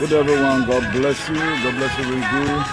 Good everyone, God bless you. God bless you really good.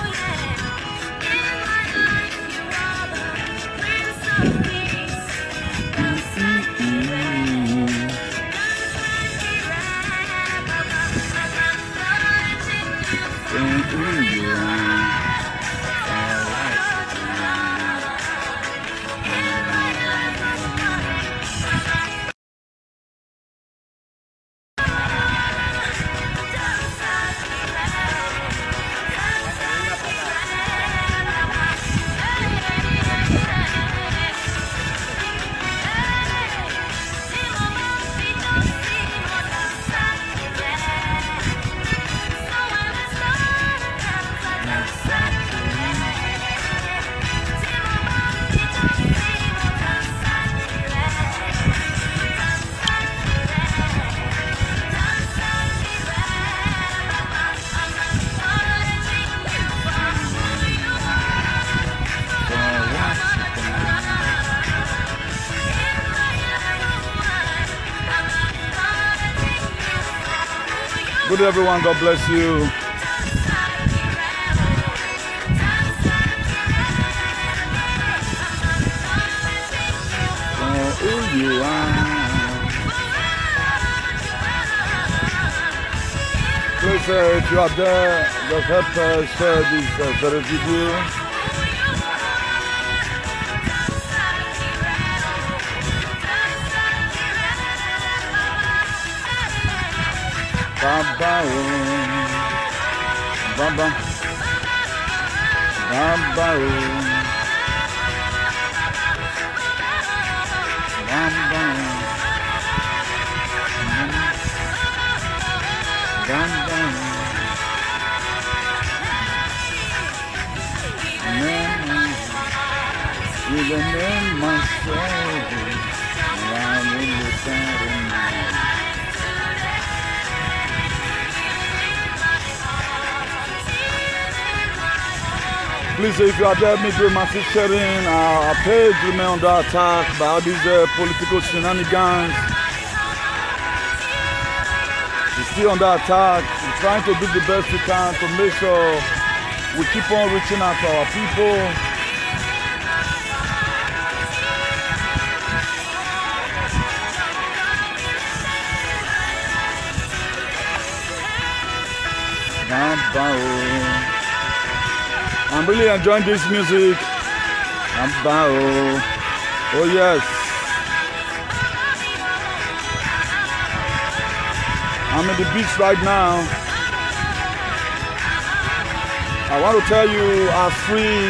Good everyone, God bless you. Who you are. Please, if you are there, just help us share this very video. Baba, Baba, Baba, Baba, Baba, you the name my soul, I'm in the center. Please, if you are there, make a massive sharing. Our page remain under attack by all these political shenanigans. We're still under attack. We're trying to do the best we can to make sure we keep on reaching out to our people. I'm really enjoying this music. Oh yes. I'm at the beach right now. I want to tell you how free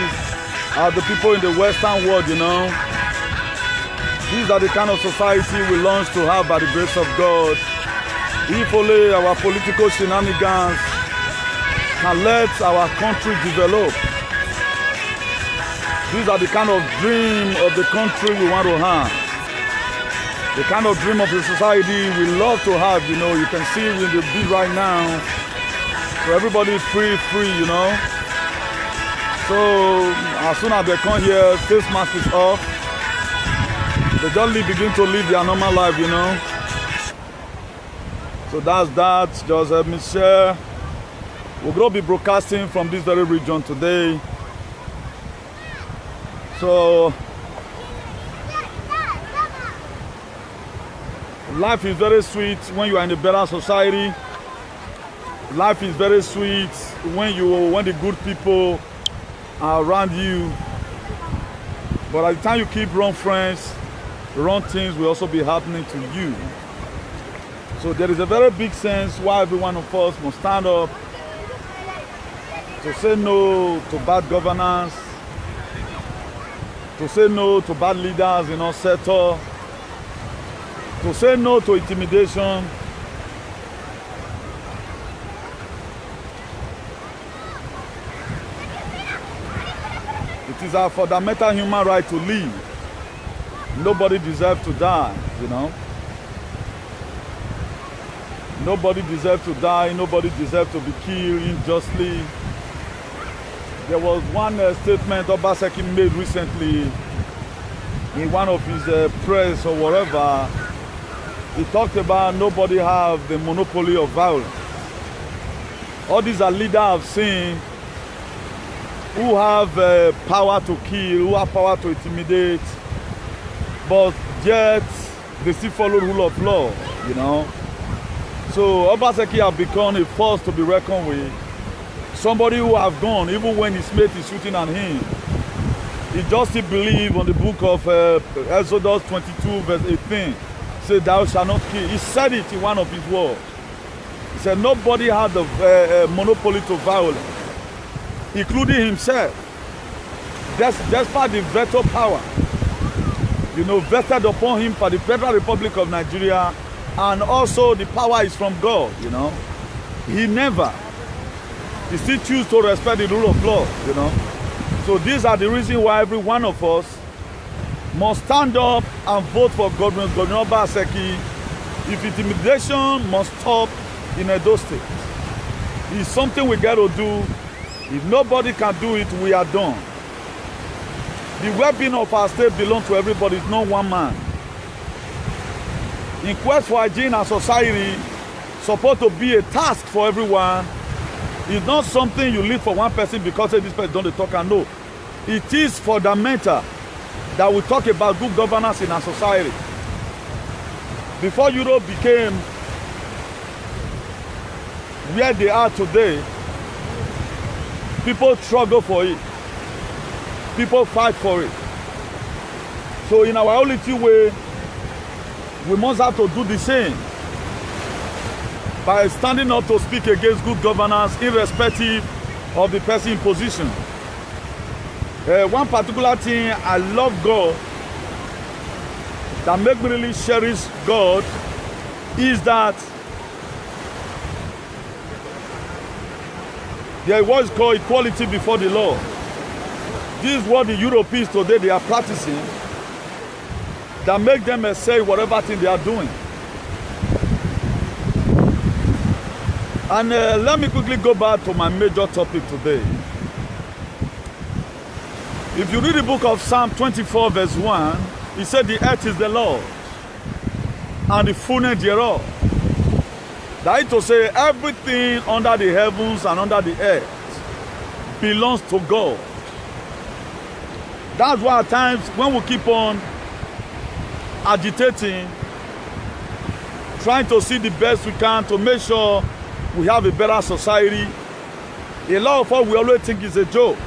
are the people in the Western world, you know. These are the kind of society we long to have by the grace of God. If only our political shenanigans can let our country develop. These are the kind of dream of the country we want to have. The kind of dream of the society we love to have, you know. You can see in the beat right now. So everybody is free, you know. So as soon as they come here, face mask is off. They just begin to live their normal life, you know. So that's that. Just help me share. We're going to be broadcasting from this very region today. So life is very sweet when you are in a better society. Life is very sweet when the good people are around you. But at the time you keep wrong friends, wrong things will also be happening to you. So there is a very big sense why every one of us must stand up to say no to bad governance, to say no to bad leaders in our sector, to say no to intimidation. It is our fundamental human right to live. Nobody deserves to die, you know. Nobody deserves to die. Nobody deserves to be killed unjustly. There was one statement Obaseki made recently in one of his press or whatever. He talked about nobody have the monopoly of violence. All these are leaders I've seen who have power to kill, who have power to intimidate, but yet they still follow the rule of law, you know. So Obaseki have become a force to be reckoned with. Somebody who has gone, even when his mate is shooting at him. He just still believes on the book of Exodus 22 verse 18. Say, thou shalt not kill. He said it in one of his words. He said, nobody had the monopoly to violence, including himself. Despite the veto power, you know, vested upon him for the Federal Republic of Nigeria, and also the power is from God, you know. He still chooses to respect the rule of law, you know. So these are the reasons why every one of us must stand up and vote for Governor Obaseki. If intimidation must stop in Edo State, it's something we got to do. If nobody can do it, we are done. The well-being of our state belongs to everybody, it's not one man. In quest for hygiene and society, supposed to be a task for everyone. It's not something you leave for one person because this person don't talk and know. It is fundamental that we talk about good governance in our society. Before Europe became where they are today, people struggle for it. People fight for it. So in our only way, we must have to do the same by standing up to speak against good governance, irrespective of the person in position. One particular thing I love God, that makes me really cherish God, is that there is what is called equality before the law. This is what the Europeans today they are practicing, that make them say whatever thing they are doing. And let me quickly go back to my major topic today. If you read the book of Psalm 24 verse 1, it said the earth is the Lord and the fullness thereof. That is to say everything under the heavens and under the earth belongs to God. That's why at times when we keep on agitating, trying to see the best we can to make sure we have a better society, a lot of us we always think it's a joke.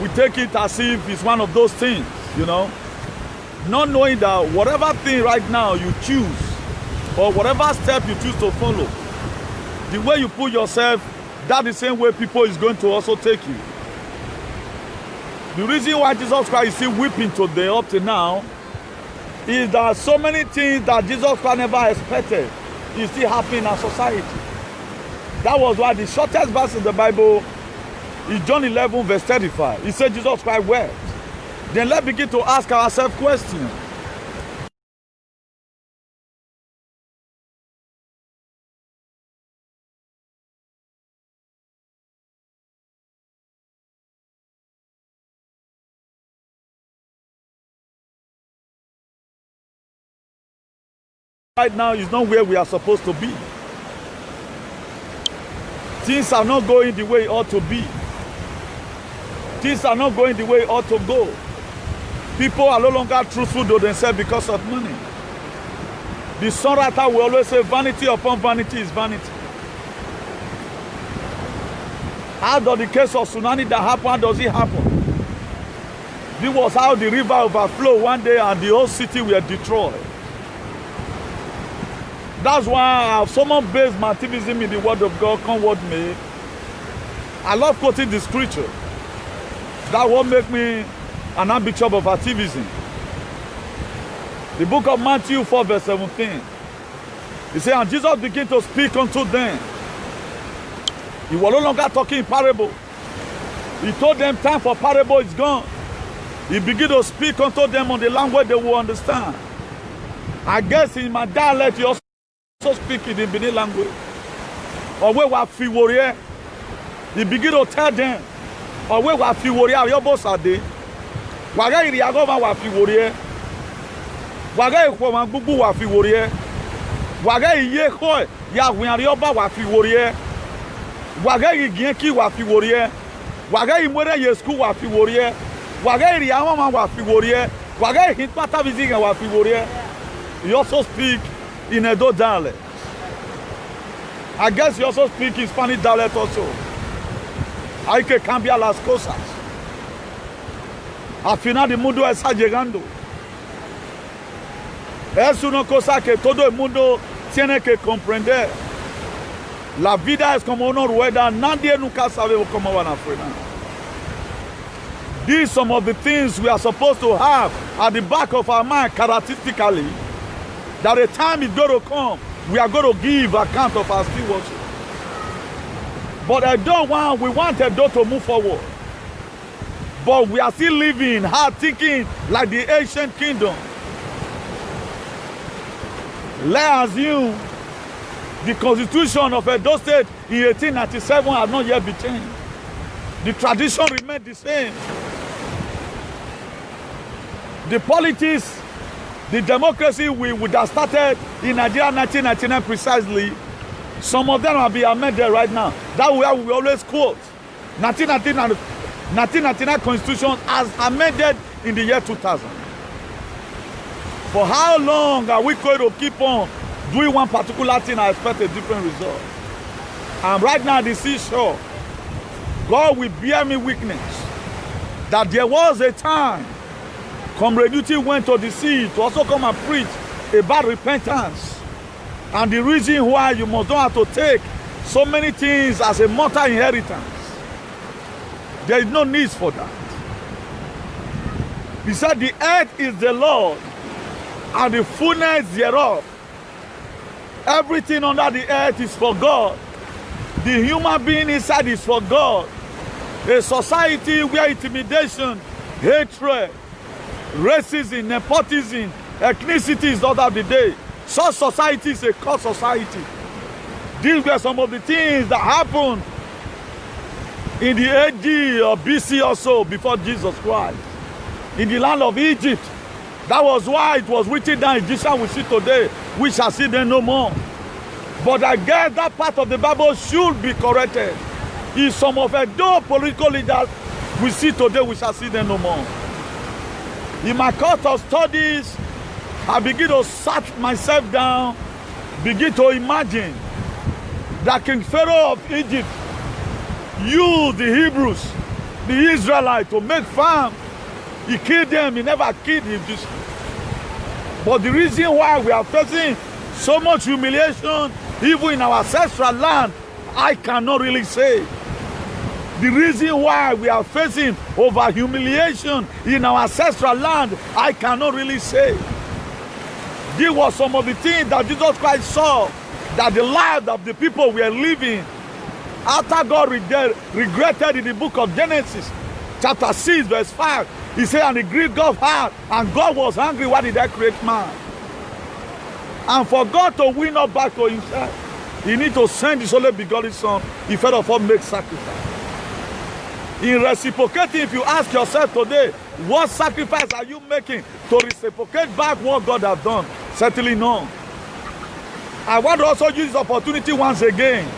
We take it as if it's one of those things, you know, not knowing that whatever thing right now you choose or whatever step you choose to follow, the way you put yourself, that's the same way people is going to also take you. The reason why Jesus Christ is still weeping today up to now is that so many things that Jesus Christ never expected is still happening in our society. That was why the shortest verse in the Bible is John 11 verse 35. He said Jesus Christ wept. Then let's begin to ask ourselves questions. Right now is not where we are supposed to be. Things are not going the way it ought to be. Things are not going the way it ought to go. People are no longer truthful to themselves because of money. The songwriter will always say, vanity upon vanity is vanity. How does the case of tsunami that happened, how does it happen? This was how the river overflowed one day and the whole city were destroyed. That's why I have so much based my activism in the word of God, come what may. I love quoting the scripture. That will make me an archbishop of activism. The book of Matthew 4 verse 17. He said, and Jesus began to speak unto them. He was no longer talking in parable. He told them time for parable is gone. He began to speak unto them on the language they will understand. I guess in my dialect, he also speak in the Benin language. Or where we fi warrior. He began to tell them, or where we fi warrior, your boss are there. Waga iriagoma wa fi warrior. Waga ikwoma bubu wa fi warrior. Waga iye ko ya wiarioba wa fi warrior. Waga igienki wa fi warrior. Waga imwere yesku wa fi warrior. Waga iriagoma wa fi warrior. Waga hitpata vizinga wa fi warrior. He also speak in Edo dialect. I guess he also speak in Spanish dialect also. Hay que cambiar las cosas. Al final el mundo está llegando. Es una cosa que todo el mundo tiene que comprender. La vida es como una rueda, nadie nunca sabe cómo van a frenar. These are some of the things we are supposed to have at the back of our mind characteristically. That a time is going to come, we are going to give account of our stewardship. But we want Edo to move forward. But we are still living, hard thinking like the ancient kingdom. Let's assume the constitution of Edo State in 1897 has not yet been changed. The tradition remains the same. The politics, the democracy we would have started in Nigeria 1999 precisely, some of them will be amended right now. That way we always quote. 1999 Constitution as amended in the year 2000. For how long are we going to keep on doing one particular thing and expect a different result? And right now, the seashore, God will bear me witness that there was a time Comrade Uti went to the sea to also come and preach about repentance. And the reason why you must not have to take so many things as a mortal inheritance. There is no need for that. He said the earth is the Lord and the fullness thereof. Everything under the earth is for God. The human being inside is for God. A society where intimidation, hatred, racism, nepotism, ethnicity is not of the day. Such society is a cursed society. These were some of the things that happened in the AD or BC or so before Jesus Christ. In the land of Egypt. That was why it was written down, Egyptian we see today, we shall see them no more. But I guess that part of the Bible should be corrected. In some of those political leaders we see today, we shall see them no more. In my course of studies, I begin to sat myself down, begin to imagine that King Pharaoh of Egypt used the Hebrews, the Israelites, to make farm. He killed them, he never killed him. But the reason why we are facing so much humiliation, even in our ancestral land, I cannot really say. The reason why we are facing over humiliation in our ancestral land, I cannot really say. These were some of the things that Jesus Christ saw, that the lives of the people were living after God regretted in the book of Genesis, chapter 6, verse 5. He said, and the grieved God's heart, and God was angry. Why did I create man? And for God to win us back to himself, he needs to send his only begotten son, he first of all make sacrifice. In reciprocating, if you ask yourself today, what sacrifice are you making to reciprocate back what God has done? Certainly no. I want to also use this opportunity once again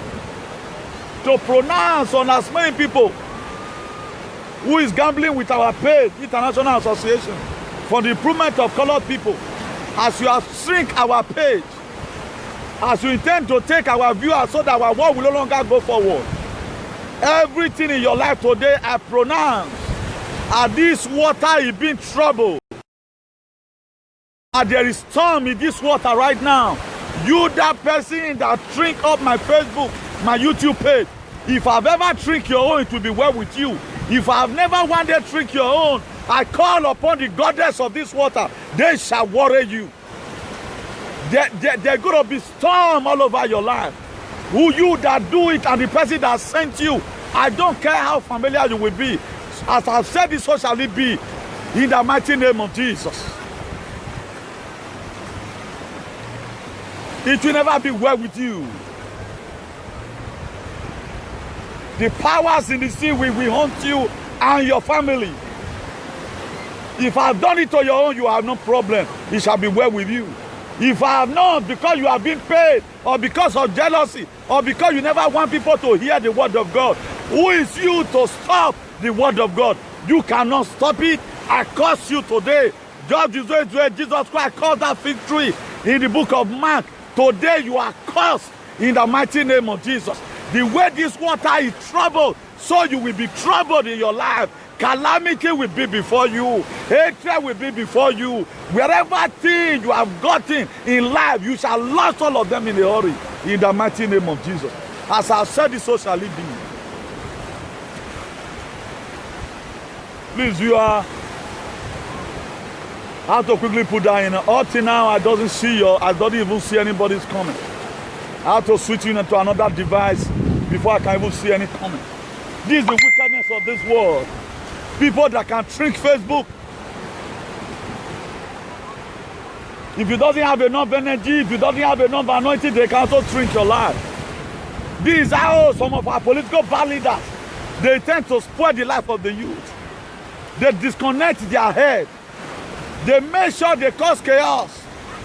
to pronounce on as many people who is gambling with our page, International Association for the Improvement of Colored People. As you have shrink our page, as you intend to take our viewers so that our work will no longer go forward. Everything in your life today, I pronounce, at this water is being troubled. And there is storm in this water right now. You, that person that shrink up my Facebook, my YouTube page, if I've ever tricked your own, it will be well with you. If I've never wanted to trick your own, I call upon the goddess of this water. They shall worry you. They're going to be storm all over your life. Who you that do it and the person that sent you, I don't care how familiar you will be. As I've said it, so shall it be. In the mighty name of Jesus. It will never be well with you. The powers in the sea will haunt you and your family. If I have done it on your own, you have no problem. It shall be well with you. If I have not, because you have been paid, or because of jealousy, or because you never want people to hear the word of God, who is you to stop the word of God? You cannot stop it. I curse you today. Jesus Christ called that fig tree in the book of Mark. Today you are cursed in the mighty name of Jesus. The way this water is troubled, so you will be troubled in your life. Calamity will be before you. Hatred will be before you. Wherever thing you have gotten in life, you shall lose all of them in a hurry. In the mighty name of Jesus. As I said it, so shall it be. Please, I have to quickly put that in. Up till now, I don't even see anybody's comment. I have to switch into another device before I can even see any comment. This is the wickedness of this world. People that can trick Facebook. If you doesn't have enough energy, if you doesn't have enough anointing, they can also trick your life. This is how some of our political bad leaders, they tend to spoil the life of the youth. They disconnect their head. They make sure they cause chaos.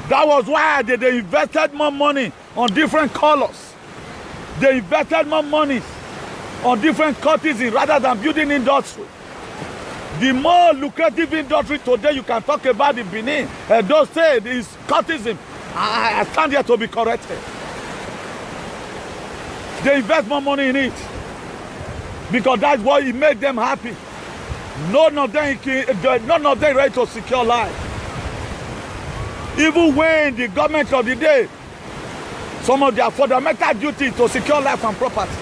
That was why they invested more money on different colors. They invested more money on different courtesans rather than building industry. The more lucrative industry today you can talk about in Benin, those states is courtesan. I stand here to be corrected. They invest more money in it because that's what it made them happy. None of them ready to secure life. Even when the government of the day, some of their fundamental duties to secure life and properties,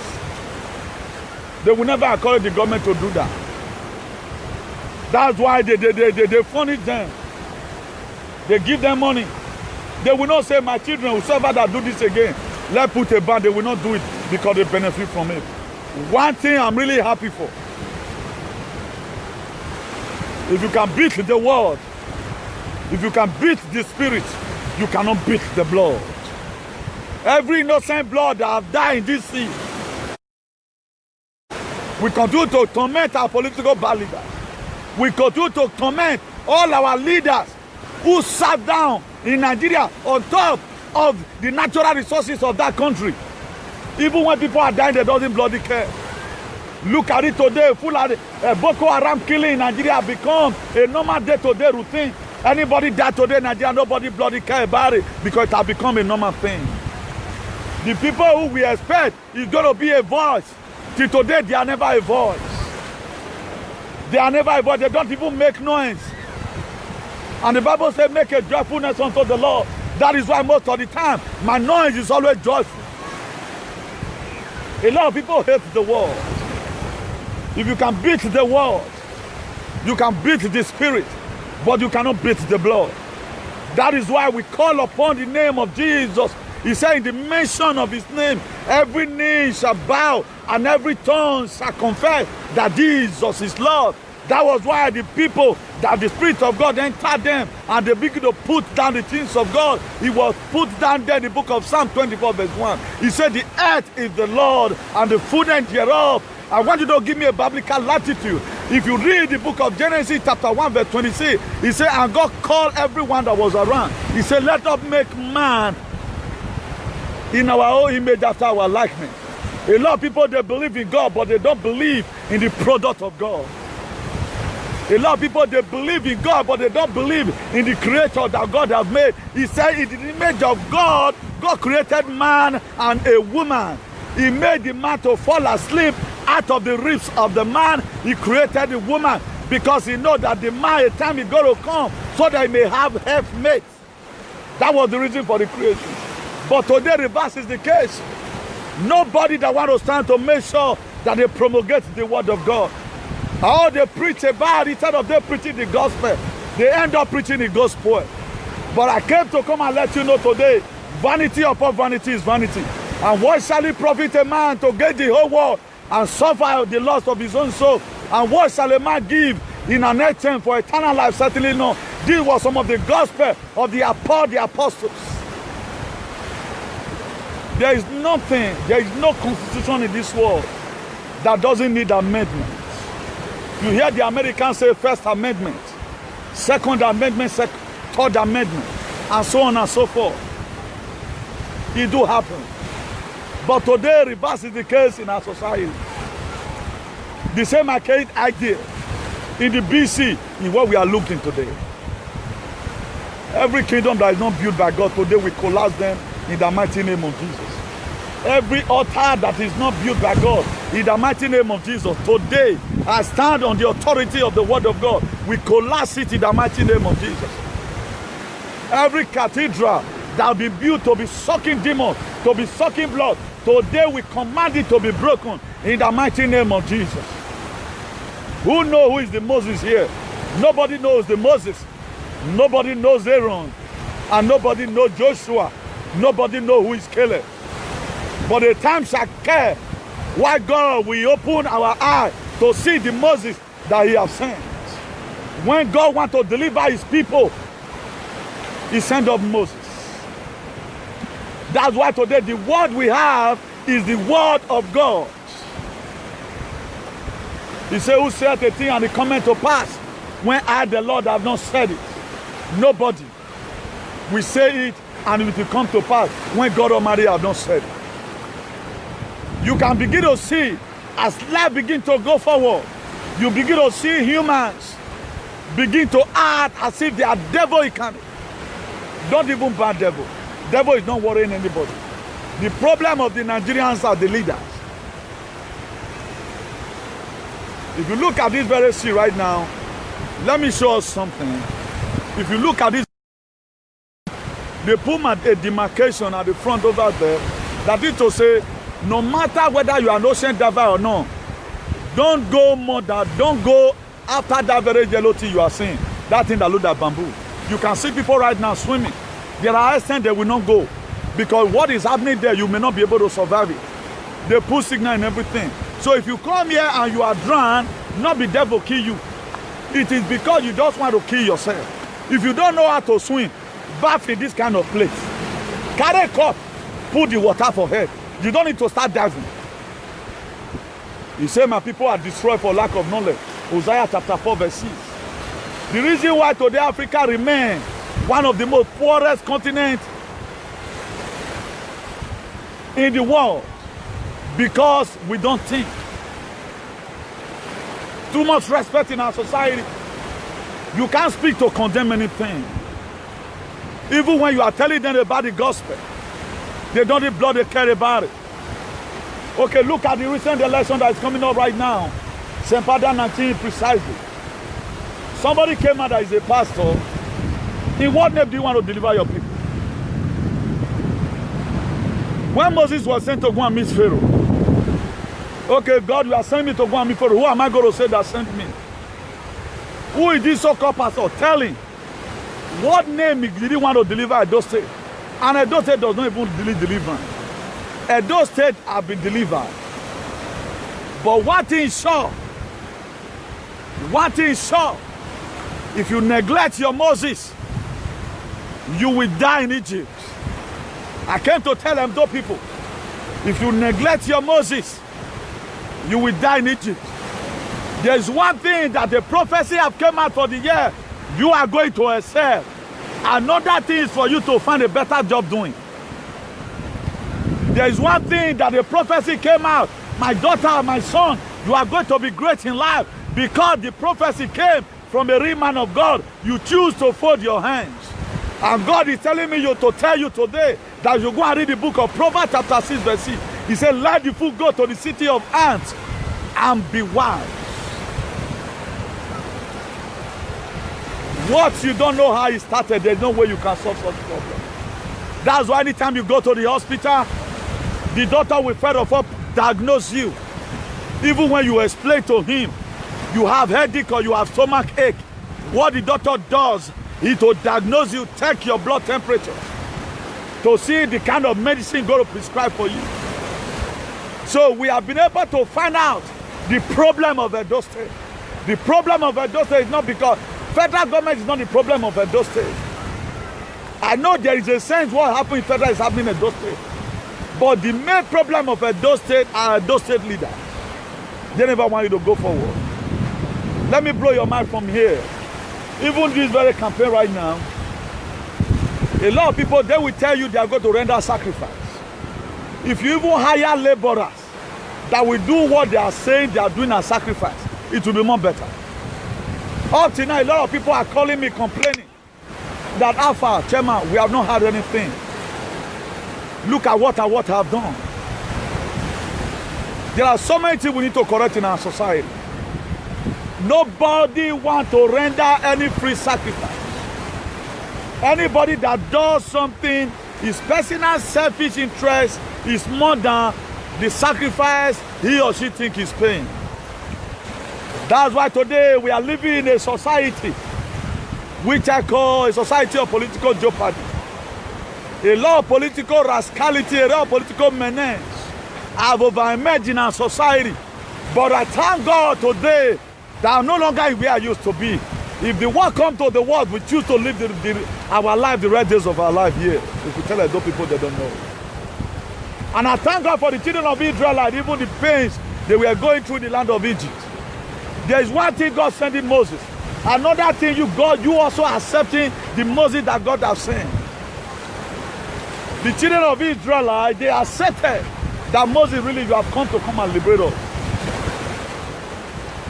they will never encourage the government to do that. That's why they furnish them. They give them money. They will not say, my children, whoever that do this again, let's put a ban. They will not do it because they benefit from it. One thing I'm really happy for. If you can beat the world, if you can beat the spirit, you cannot beat the blood. Every innocent blood that have died in this sea, we continue to torment our political bad leaders. We continue to torment all our leaders who sat down in Nigeria on top of the natural resources of that country. Even when people are dying, they don't bloody care. Look at it today. Boko Haram killing in Nigeria become a normal day-to-day routine. Anybody die today in Nigeria, nobody bloody care about it because it has become a normal thing. The people who we expect is going to be a voice. Till today, they are never a voice. They are never a voice. They don't even make noise. And the Bible says, make a joyfulness unto the Lord. That is why most of the time, my noise is always joyful. A lot of people hate the world. If you can beat the world, you can beat the spirit, but you cannot beat the blood. That is why we call upon the name of Jesus. He said, in the mention of his name, every knee shall bow and every tongue shall confess that Jesus is Lord. That was why the people, that the Spirit of God entered them and they began to put down the things of God. It was put down there in the book of Psalm 24 verse 1. He said, the earth is the Lord and the fullness thereof. I want you to give me a biblical latitude. If you read the book of Genesis chapter 1 verse 26, he said, and God called everyone that was around. He said, let us make man in our own image after our likeness. A lot of people, they believe in God, but they don't believe in the product of God. A lot of people, they believe in God, but they don't believe in the creator that God has made. He said, in the image of God, God created man and a woman. He made the man to fall asleep. Out of the ribs of the man, he created the woman because he knows that the man, a time is going to come so that he may have helpmates. That was the reason for the creation. But today, reverse is the case. Nobody that wants to stand to make sure that they promulgate the word of God. All they preach about, instead of they preaching the gospel, they end up preaching the gospel. But I came to come and let you know today, vanity upon vanity is vanity. And what shall it profit a man to gain the whole world and suffer the loss of his own soul? And what shall a man give in an exchange for eternal life? Certainly no. This was some of the gospel of the apostles. There is nothing, there is no constitution in this world that doesn't need amendment. You hear the Americans say First Amendment, Second Amendment, Third Amendment, and so on and so forth. It do happen. But today, reverse is the case in our society. The same archaic idea in the BC in what we are looking today. Every kingdom that is not built by God today, we collapse them in the mighty name of Jesus. Every altar that is not built by God, in the mighty name of Jesus, today I stand on the authority of the word of God. We collapse it in the mighty name of Jesus. Every cathedral that will be built to be sucking demons, to be sucking blood, today we command it to be broken in the mighty name of Jesus. Who knows who is the Moses here? Nobody knows the Moses. Nobody knows Aaron. And nobody knows Joshua. Nobody knows who is Caleb. But the time shall come why God will open our eyes to see the Moses that he has sent. When God wants to deliver his people, he sent up Moses. That's why today the word we have is the word of God. He said, who said a thing and it cometh to pass when I, the Lord, have not said it? Nobody. We say it and it will come to pass when God Almighty have not said it. You can begin to see as life begin to go forward. You begin to see humans begin to act as if they are devil incarnate. Don't even bad devil. Devil is not worrying anybody. The problem of the Nigerians are the leaders. If you look at this very scene right now, let me show us something. If you look at this, they put a demarcation at the front over there. That is to say, no matter whether you are an ocean diver or not, don't go after that very yellow thing you are seeing. That thing that looks like bamboo. You can see people right now swimming. There are extent they will not go. Because what is happening there, you may not be able to survive it. They put signal and everything. So if you come here and you are drowned, not the devil kill you. It is because you just want to kill yourself. If you don't know how to swim, bath in this kind of place. Carry a cup, put the water for head. You don't need to start diving. He said, my people are destroyed for lack of knowledge. Hosea chapter 4 verse 6. The reason why today Africa remains one of the most poorest continents in the world, because we don't think. Too much respect in our society. You can't speak to condemn anything. Even when you are telling them about the gospel, they don't even blood they care about it. Okay, look at the recent election that is coming up right now. St. Pada 19 precisely. Somebody came out that is a pastor. In what name do you want to deliver your people? When Moses was sent to go and meet Pharaoh, okay, God, you are sending me to go and meet Pharaoh. Who am I going to say that sent me? Who is this so-called pastor? Tell him. What name did he want to deliver Edo State? And Edo State does not even deliver. Edo State have been delivered. But one thing is sure. If you neglect your Moses, you will die in Egypt. I came to tell them, those people, if you neglect your Moses, you will die in Egypt. There's one thing that the prophecy have come out for the year. You are going to excel. Another thing is for you to find a better job doing. There is one thing that the prophecy came out. My daughter, my son, you are going to be great in life, because the prophecy came from a real man of God. You choose to fold your hands. And God is telling me to tell you today that you go and read the book of Proverbs chapter 6 verse 6. He said, let the fool go to the city of ants and be wise. What you don't know how it started, there's no way you can solve such problem. That's why anytime you go to the hospital, the doctor will first of all diagnose you. Even when you explain to him you have headache or you have stomach ache, what the doctor does is to diagnose you, take your blood temperature, to see the kind of medicine going to prescribe for you. So we have been able to find out the problem of Edo State. The problem of Edo State is not because federal government is not the problem of Edo State. I know there is a sense what happened in federal is happening in Edo State. But the main problem of Edo State are Edo State leaders. They never want you to go forward. Let me blow your mind from here. Even this very campaign right now, a lot of people, they will tell you they are going to render sacrifice. If you even hire laborers that will do what they are saying they are doing as sacrifice, it will be more better. Up till now, a lot of people are calling me complaining that Alpha, Chairman, we have not had anything. Look at what I have done. There are so many things we need to correct in our society. Nobody wants to render any free sacrifice. Anybody that does something, his personal selfish interest is more than the sacrifice he or she thinks is paying. That's why today we are living in a society which I call a society of political jeopardy. A lot of political rascality, a lot of political menace have over-emerged in our society. But I thank God today that I'm no longer where I used to be. If the world comes to the world, we choose to live our life, the red days of our life here. If we tell those people they don't know. And I thank God for the children of Israel, and even the pains they were going through in the land of Egypt. There is one thing God sending Moses. Another thing you also accepting the Moses that God has sent. The children of Israel, they accepted that Moses really, you have come and liberate us.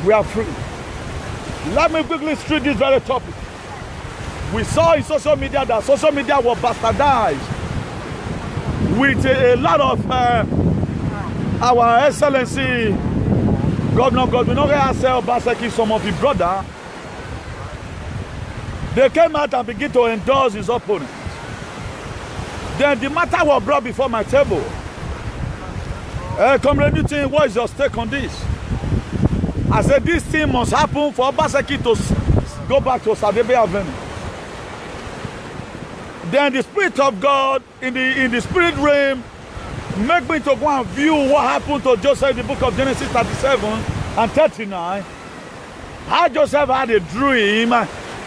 We are free. Let me quickly street this very topic. We saw in social media that social media was bastardized with a lot of our Excellency Governor Godwin Obaseki, some of his brother. They came out and began to endorse his opponent. Then the matter was brought before my table. Comrade Newton, what is your stake on this? I said this thing must happen for Obaseki to go back to Sadebe Avenue. Then the Spirit of God in the spirit realm make me to go and view what happened to Joseph in the book of Genesis 37 and 39. How Joseph had a dream.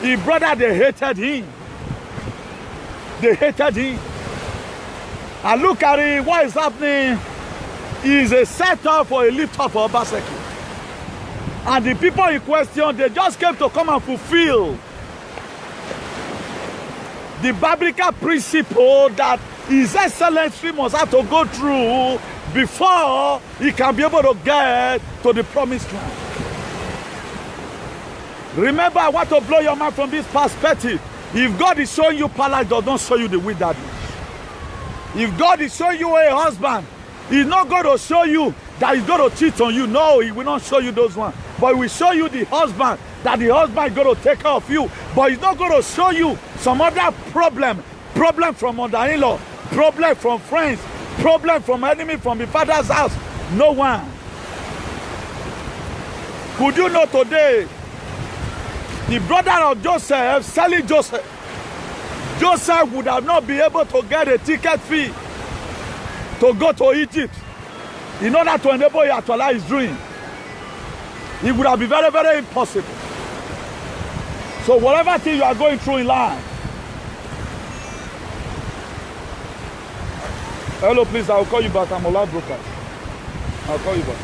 His brother, they hated him. They hated him. And look at it, what is happening is a setup for a lift-up for Obaseki. And the people in question, they just came to come and fulfill the biblical principle that His Excellency must have to go through before he can be able to get to the promised land. Remember, I want to blow your mind from this perspective. If God is showing you palace, does not show you the wilderness. If God is showing you a husband, He's not going to show you that He's going to cheat on you. No, He will not show you those ones. But He will show you the husband, that the husband is going to take care of you. But He's not going to show you some other problem from mother-in-law, problem from friends, problem from enemy from the father's house. No one. Could you know today, the brother of Joseph, selling Joseph, Joseph would have not been able to get a ticket fee to go to Egypt in order to enable him to actualize his dream. It would have been very, very impossible. So whatever thing you are going through in life, hello, please, I'll call you back. I'm a loud broker. I'll call you back.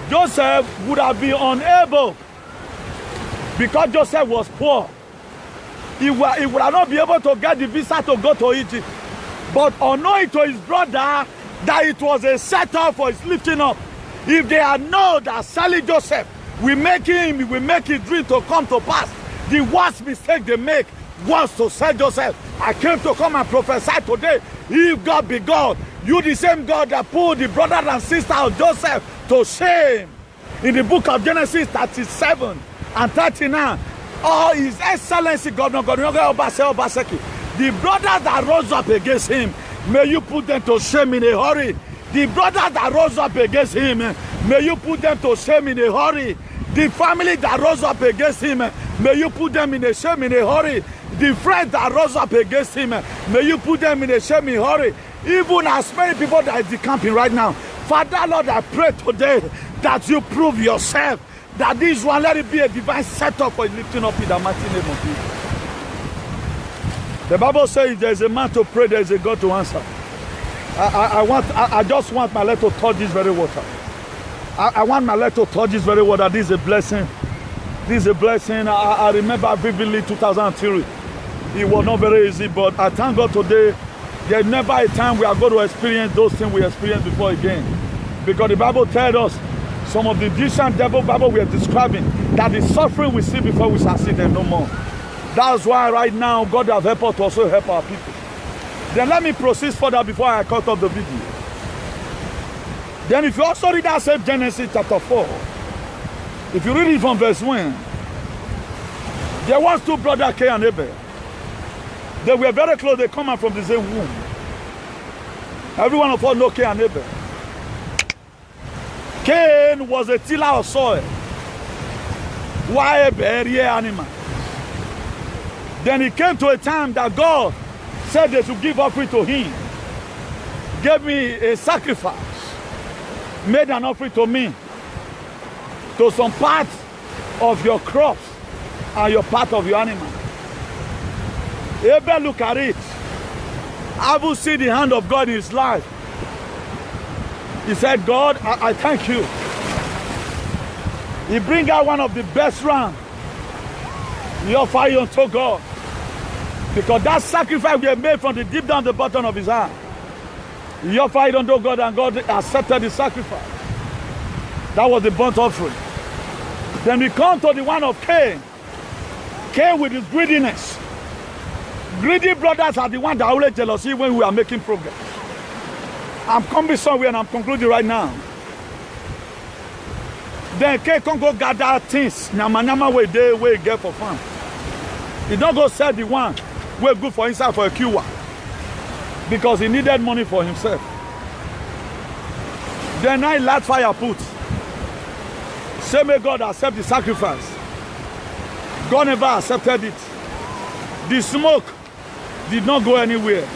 Joseph would have been unable, because Joseph was poor. He would have not been able to get the visa to go to Egypt. But unknowing to his brother that it was a setup for his lifting up. If they had known that selling Joseph will make his dream to come to pass, the worst mistake they make was to sell Joseph. I came to come and prophesy today. If God be God, you the same God that put the brother and sister of Joseph to shame in the book of Genesis 37 and 39. Oh, His Excellency Governor Obaseki, the brothers that rose up against him, may you put them to shame in a hurry. The brothers that rose up against him, may you put them to shame in a hurry. The family that rose up against him, may you put them in a shame in a hurry. The friends that rose up against him, may you put them in a shame in a hurry. Even as many people that are decamping right now. Father, Lord, I pray today that you prove yourself. That this one, let it be a divine setup for lifting up in the mighty name of Jesus. The Bible says if there is a man to pray, there is a God to answer. I just want my leg to touch this very water. I want my leg to touch this very water. This is a blessing. This is a blessing. I remember vividly 2003. It was not very easy, but I thank God today. There's never a time we are going to experience those things we experienced before again. Because the Bible tells us some of the distant devil Bible we are describing, that the suffering we see before we shall see them no more. That's why right now God has helped us to also help our people. Then let me proceed further before I cut off the video. Then if you also read that same Genesis chapter 4, if you read it from verse 1, there was two brothers, Cain and Abel. They were very close, they come out from the same womb. Every one of us knows Cain and Abel. Cain was a tiller of soil, while Abel a rear animal. Then it came to a time that God said they should give offering to him. Gave me a sacrifice, made an offering to me, to some part of your crops and your part of your animal. Abel look at it. I will see the hand of God in his life. He said, God, I thank you. He bring out one of the best rams. He offer it unto God. Because that sacrifice we have made from the deep down the bottom of his heart. He offered it unto God and God accepted the sacrifice. That was the burnt offering. Then we come to the one of Cain. Cain with his greediness. Greedy brothers are the ones that always jealousy when we are making progress. I'm coming somewhere and I'm concluding right now. Then Cain can go gather things. Nyama where they get for fun. He don't go sell the one where good for himself for a cure. Because he needed money for himself. Then I light fire put. Say may God accept the sacrifice. God never accepted it. The smoke did not go anywhere.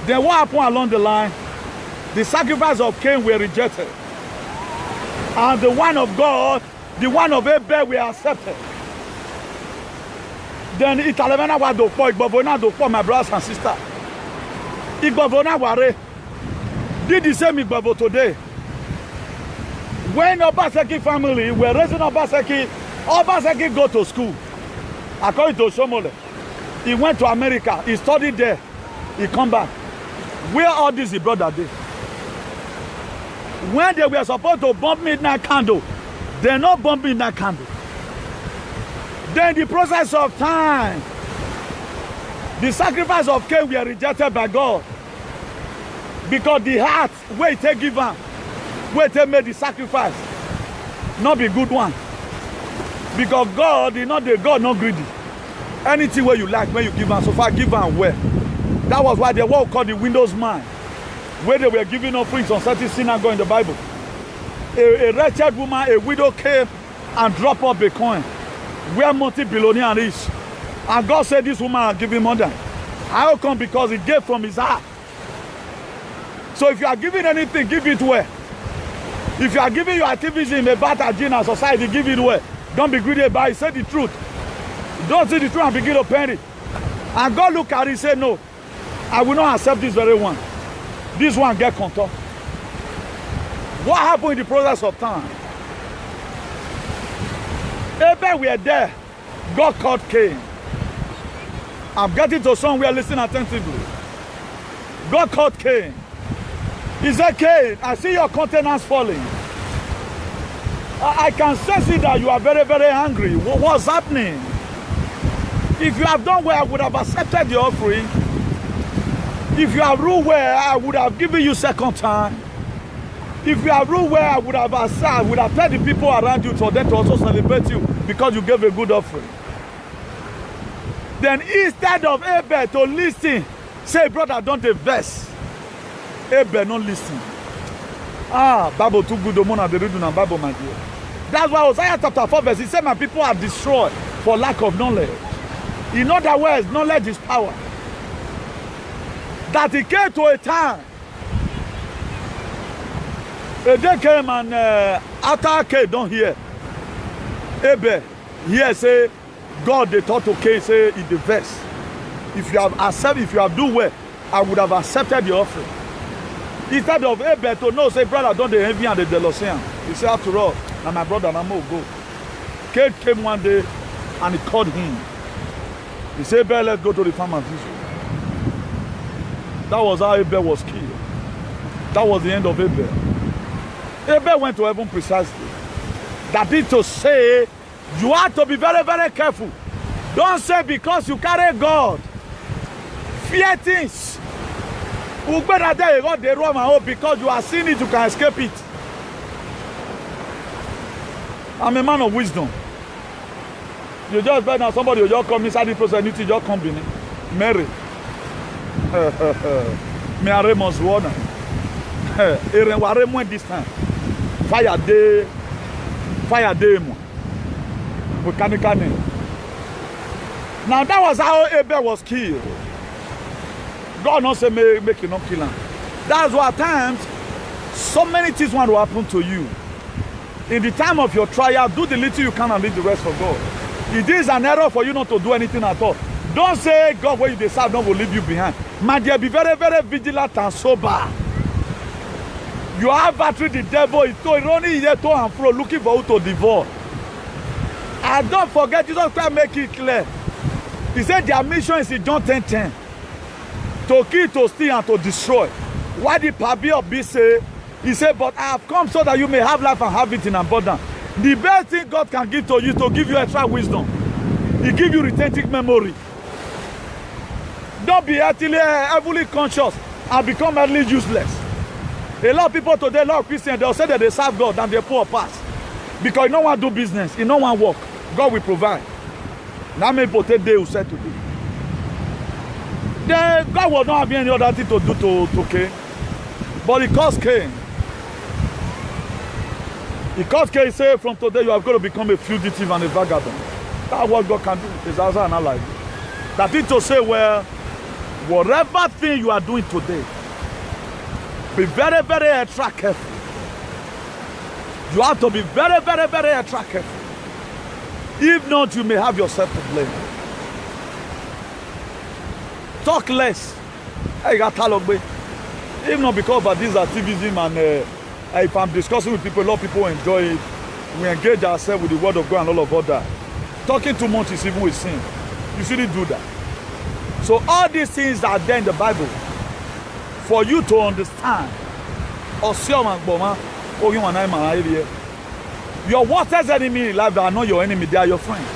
Then what happened along the line? The sacrifice of Cain were rejected. And the one of God, the one of Abel were accepted. Then Italevana wa do po, Igbovona do po, my brothers and sisters. Igbovona ware. Did the same Igbovo today. When Obaseki family were raising Obaseki go to school. According to Shomole, he went to America, he studied there, he come back. Where all this his brother did? When they were supposed to bomb midnight candle, they not bomb midnight candle. Then the process of time, the sacrifice of Cain were rejected by God. Because the heart, where they give him, where they made the sacrifice, not be good one. Because God is not the God, not greedy. Anything where you like, when you give him, so far give him where. That was why they were called the widow's man, where they were giving offerings on certain synagogue in the Bible. A wretched woman, a widow came and dropped off a coin, where multi-billionaire is. And God said this woman has given more than. How come? Because he gave from his heart. So if you are giving anything, give it where. If you are giving your activism in a bad agenda society, give it where. Don't be greedy about it. Say the truth. Don't say the truth and begin to panic. And God look at it and say, no, I will not accept this very one. This one get control. What happened in the process of time? Abel were there. God called Cain. I'm getting to somewhere, listen attentively. God called Cain. He said, Cain, I see your countenance falling. I can sense it that you are very, very angry. What's happening? If you have done well, I would have accepted the offering. If you have ruled well, I would have given you second time. If you have ruled well, I would have told the people around you for them to also celebrate you because you gave a good offering. Then instead of Abel to listen, say, brother, don't vex. Abel not listen. Bible too good, the money they read in Bible, my dear. That's why Hosea chapter 4 verse, he said, my people are destroyed for lack of knowledge. In other words, knowledge is power. That it came to a time, a day came and after Cain don't hear. Abel here say, God they thought to Cain say in the verse, if you have accepted, if you have do well, I would have accepted the offering. Instead of Abel to know, say, brother, don't they envy and the jealousy. He said, after all, now my brother, I'm going to go. Cain came one day and he called him. He said, Abel, let's go to the farmer's vision. That was how Abel was killed. That was the end of Abel. Abel went to heaven precisely. That is to say, you have to be very, very careful. Don't say because you carry God, fear things. Because you are seeing it, you can escape it. I'm a man of wisdom. You just bet now somebody will just come inside the process, you just come in. Mary. Me are Raymond's warner. Raymond this time. Fire day. Mechanical name. Now that was how Abel was killed. God not say make you not kill him. That's why at times so many things want to happen to you. In the time of your trial, do the little you can and leave the rest for God. It is an error for you not to do anything at all. Don't say God when you decide not will leave you behind. My dear, be very, very vigilant and sober. You have battery the devil, it's only here to and fro looking for who to devour. And don't forget, Jesus Christ make it clear. He said their mission is in John 10:10. To kill, to steal, and to destroy. Why did Pabi of B say? He said, but I have come so that you may have life and have it in abundance. The best thing God can give to you is to give you extra wisdom. He give you retentive memory. Don't be heavily conscious and become utterly useless. A lot of people today, a lot of Christians, they'll say that they serve God and they poor pass. Because you don't want to do business, you don't want to work. God will provide. Now many people today will say to do. God will not have any other thing to do to Cain. But he caused Cain. He caused Cain, say from today you are going to become a fugitive and a vagabond. That's what God can do. It's also an ally. That is to say, well, whatever thing you are doing today, be very, very extra careful. You have to be very, very, very extra careful. If not, you may have yourself to blame. Talk less. If not because of this activism and if I'm discussing with people, a lot of people enjoy it. We engage ourselves with the word of God and all of that. Talking too much is even with sin. You shouldn't do that. So all these things are there in the Bible for you to understand. Your worst enemy in life that are not your enemy, they are your friends.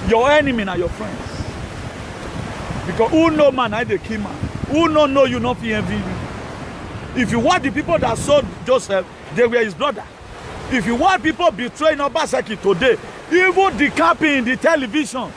Your enemy are your friends. Because who know man, I the key man. Who no know you, not envy you. If you want the people that sold Joseph, they were his brother. If you want people betraying Obaseki today, even the camping in the television,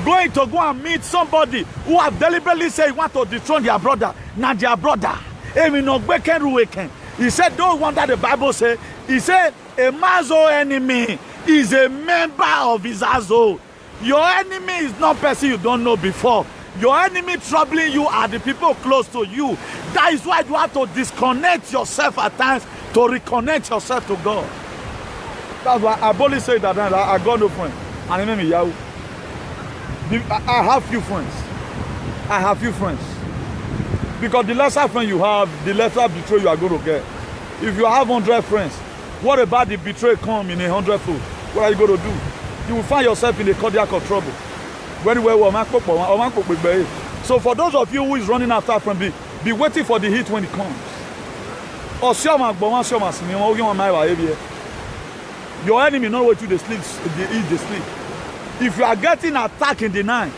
going to go and meet somebody who have deliberately said he want to dethrone their brother, not their brother. He said, don't wonder the Bible say. He said, a man's own enemy is a member of his household. Your enemy is not person you don't know before. Your enemy troubling you are the people close to you. That is why you have to disconnect yourself at times to reconnect yourself to God. That's why I boldly say that I got no friend. And enemy Yahoo. I have few friends. I have few friends. Because the lesser friend you have, the lesser betrayal you are going to get. If you have 100 friends, what about the betrayal come in 100-fold? What are you going to do? You will find yourself in a cardiac of trouble. So for those of you who is running after a friend, be waiting for the heat when it comes. Your enemy know what you they sleep, they eat, they sleep. If you are getting attacked in the night,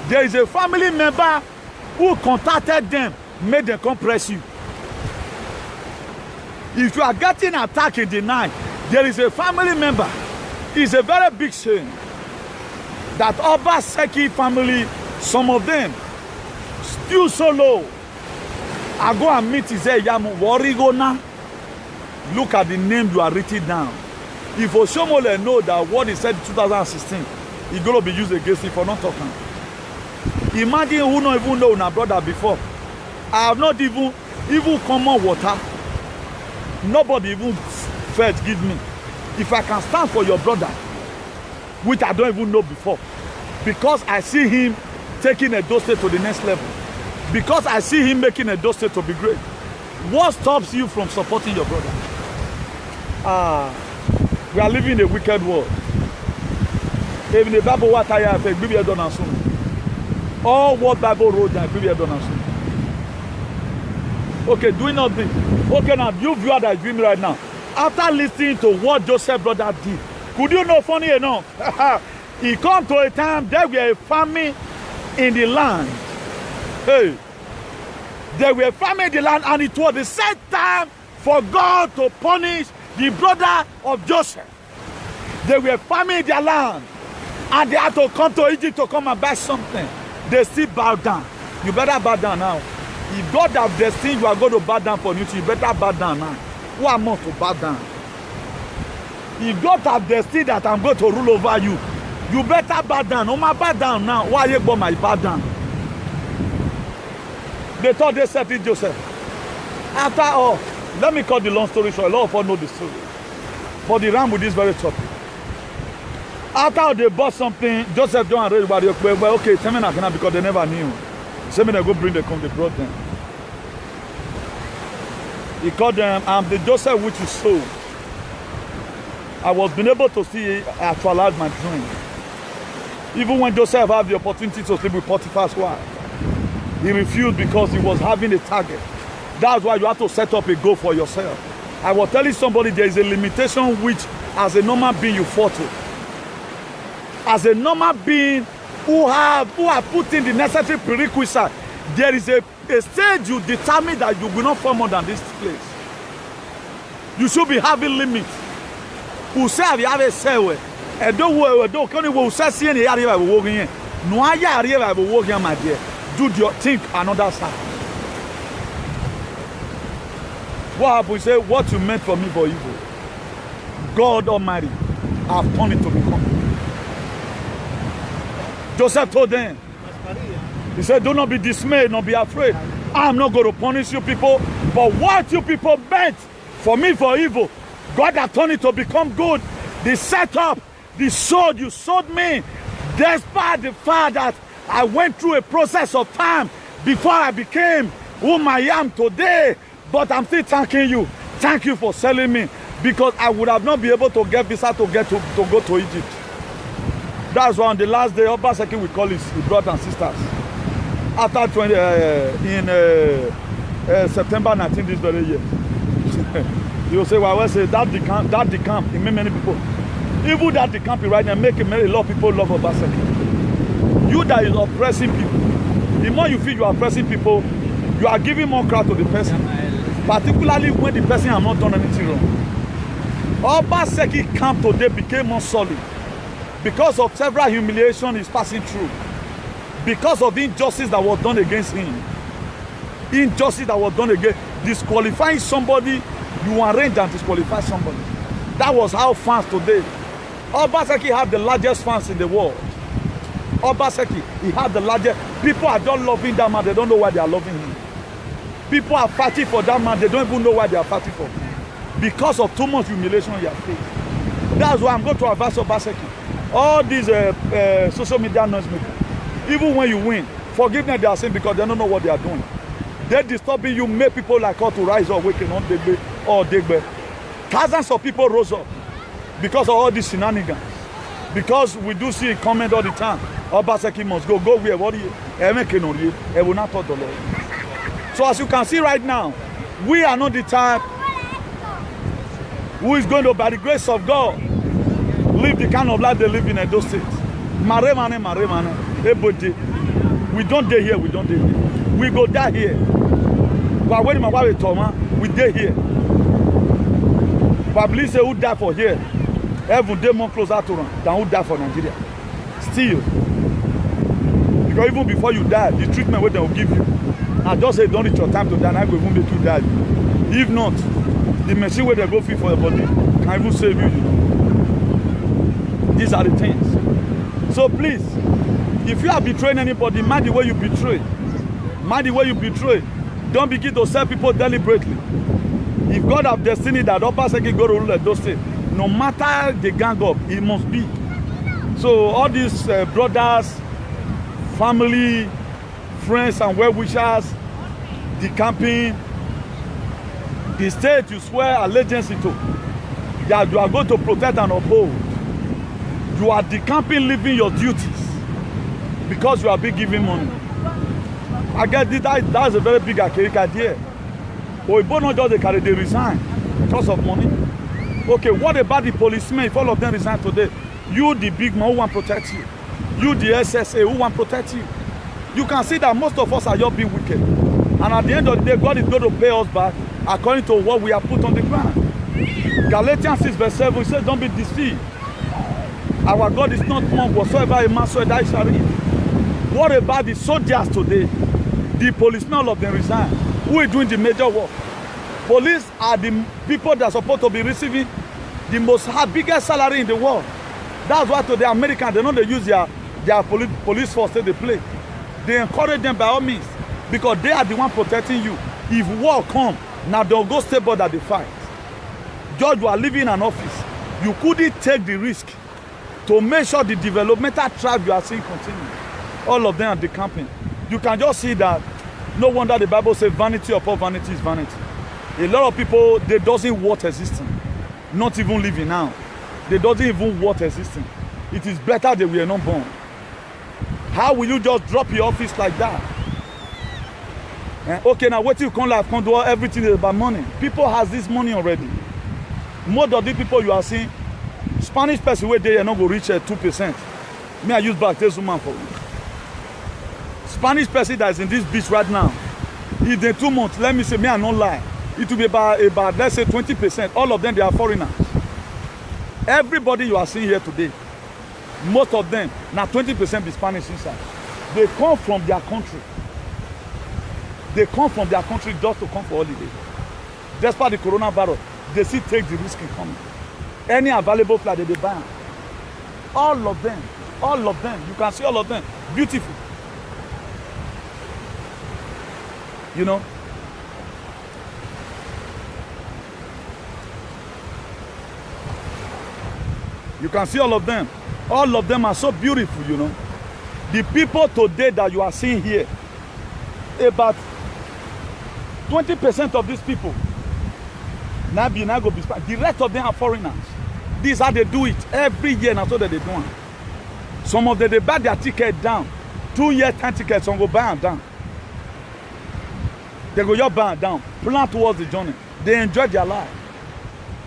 there is a family member who contacted them, made them come press you. If you are getting attacked in the night, there is a family member. It's a very big shame that Obaseki family, some of them, still so low I go and meet Izeyamu. Warigona. Look at the name you are written down. If Oshomole know that what he said in 2016, he's going to be used against him for not talking. Imagine who not even know my brother before. I have not even common water. Nobody even fed give me. If I can stand for your brother, which I don't even know before, because I see him taking Edo State to the next level, because I see him making Edo State to be great, what stops you from supporting your brother? We are living in a wicked world. Even the Bible what I have done soon. All what Bible wrote that done soon. Okay, do it not be. Okay, now you view that dream right now. After listening to what Joseph brother did, could you know funny enough? He come to a time there were a famine in the land. Hey, there were famine in the land, and it was the set time for God to punish the brother of Joseph. They were famine in their land, and they had to come to Egypt to come and buy something. They still bow down. You better bow down now. If God have destined you are going to bow down for you, you better bow down now. Who am I to bow down? If God have destined that I'm going to rule over you, you better bow down. Oh my, bow down now. Why you go my bow down? They thought they set it Joseph. After all, let me cut the long story short. A lot of us know the story. But the ram with this very topic. After they bought something, Joseph don't read about it. Well, okay, tell me now because they never knew. Say me they go bring the come, they brought them. He called them, I'm the Joseph which you sold. I was been able to see actualize my dream. Even when Joseph had the opportunity to sleep with Potiphar's wife, he refused because he was having a target. That's why you have to set up a goal for yourself. I was telling somebody there is a limitation which, as a normal being, you fall to. As a normal being who are put in the necessary prerequisite, there is a stage you determine that you will not fall more than this place. You should be having limits. Who say you have a say where? And don't can you say see any area we walking in? No area we walking, my dear. Do your think another side. What happened? Say what you meant for me for evil, God Almighty have turned it to become. Joseph told them, he said, do not be dismayed, not be afraid. I'm not going to punish you people, but what you people meant for me for evil, God has turned it to become good. The setup, the sword you sold me, despite the fact that I went through a process of time before I became whom I am today, but I'm still thanking you. Thank you for selling me, because I would have not been able to get visa to go to Egypt. That's why on the last day, Obaseki we call his brothers and sisters. After September 19 this very year, he will say, well, I say that the camp, it made many people. Even that the camp right now make a lot of people love Obaseki. You that is oppressing people, the more you feel you are oppressing people, you are giving more crowd to the person, particularly when the person has not done anything wrong. Obaseki camp today became more solid because of several humiliations he's passing through, because of the injustice that was done against him. Injustice that was done against, disqualifying somebody, you arrange and disqualify somebody. That was how fans today. Obaseki had the largest fans in the world. Obaseki, he had the largest. People are just loving that man, they don't know why they are loving him. People are fighting for that man, they don't even know why they are fighting for him. Because of too much humiliation he has faced. That's why I'm going to advise Obaseki. All these social media noise makers, even when you win, forgiveness they are saying because they don't know what they are doing. They're disturbing you, make people like us to rise up, waking on Degbe or Degbe. Thousands of people rose up because of all these shenanigans. Because we do see a comment all the time, Obaseki must go where, what do you, will not touch the Lord. So as you can see right now, we are not the type who is going to, by the grace of God, live the kind of life they live in Edo State. We don't die here, we don't die here. We go die here. But when my wife told me, we die here. But please say who died for here, every day more closer to run than who died for Nigeria. Still. Because even before you die, the treatment what they will give you, I just say don't reach your time to die, and I go even make you die. If not, the machine where they go fit for your body can even save you, you know. These are the things. So please, if you are betraying anybody, mind the way you betray. Mind the way you betray. Don't begin to sell people deliberately. If God have destiny that Obaseki go to rule those states, no matter the gang up, it must be. So all these brothers, family, friends and well-wishers, the camping, the state you swear allegiance to, that you are going to protect and uphold. You are decamping, living your duties because you are being given money. I get it, that's a very big idea. Oyibo not just they resign because of money. Okay, what about the policemen? If all of them resign today, you the big man who want to protect you, you the SSA who want to protect you. You can see that most of us are just being wicked. And at the end of the day, God is going to pay us back according to what we have put on the ground. Galatians 6 verse 7 says, don't be deceived. Our God is not one, whatsoever a man so that shall reap. What about the soldiers today? The policemen, all of them resign. Who is doing the major work? Police are the people that are supposed to be receiving the biggest salary in the world. That's why today Americans, they know they use their police force that they play. They encourage them by all means because they are the one protecting you. If war comes, now they'll go stay border they fight. George, you are living in an office. You couldn't take the risk to make sure the developmental track you are seeing continue. All of them are decamping. You can just see that. No wonder the Bible says vanity upon vanity is vanity. A lot of people, they doesn't worth existing. Not even living now. They doesn't even worth existing. It is better that we are not born. How will you just drop your office like that? Okay, now what you come life, come do everything is about money. People has this money already. Most of the people you are seeing, Spanish person where they are not going to reach 2%. Me, I use back this woman for you. Spanish person that is in this beach right now, in the 2 months, let me say, me I not lie, it will be about let's say 20%. All of them, they are foreigners. Everybody you are seeing here today, most of them, now 20% be Spanish inside. They come from their country. They come from their country just to come for holiday. Despite the coronavirus, they still take the risk in coming. Any available flight they buy. All of them, you can see all of them, beautiful. You know, you can see all of them. All of them are so beautiful, you know. The people today that you are seeing here, about 20% of these people, now go be Spanish. The rest of them are foreigners. This is how they do it every year, and that's what they do. Some of them, they buy their ticket down. 2 year time tickets, some go buy them down. They go just buy down, plan towards the journey. They enjoy their life.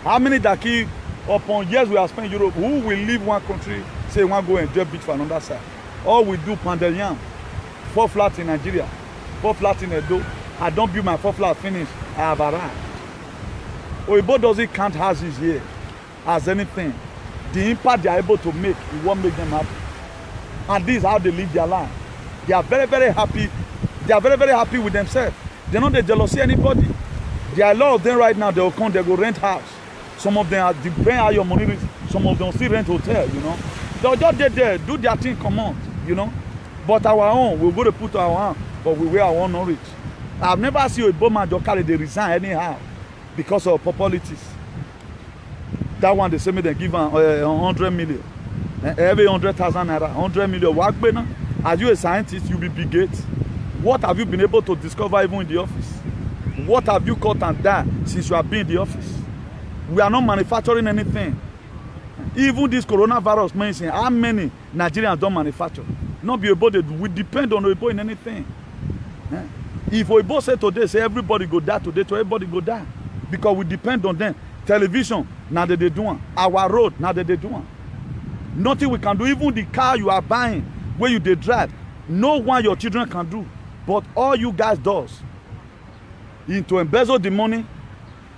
How many that keep upon years we have spent in Europe, who will leave one country, say want to go enjoy beach for another side? All we do Pandelian, 4 flats in Nigeria, 4 flats in Edo. I don't build my 4 flats finish. I have arrived. Oyibo doesn't count houses here as anything. The impact they are able to make, it won't make them happy. And this is how they live their life. They are very, very happy. They are very, very happy with themselves. They're not the jealousy anybody. There are a lot of them right now, they will come, they go rent house. Some of them are depending how your money is. Some of them still rent hotel, you know. They'll just get there, do their thing, come on, you know. But our own, we're going to put our own, but we wear our own knowledge. I've never seen a Bowman just carry, they resign anyhow because of populities. That one, they say me they give 100 million. Every 100,000 naira, 100 million. As you a scientist, you be big gate. What have you been able to discover even in the office? What have you caught and done since you have been in the office? We are not manufacturing anything. Even this coronavirus mentioned, how many Nigerians don't manufacture? Not be able to, we depend on Oyibo in anything. If Oyibo say today, say everybody go die today, to everybody go die. Because we depend on them. Television, now that they do. Our road, now that they do. Nothing we can do. Even the car you are buying, where you they drive, no one your children can do. But all you guys does, to embezzle the money,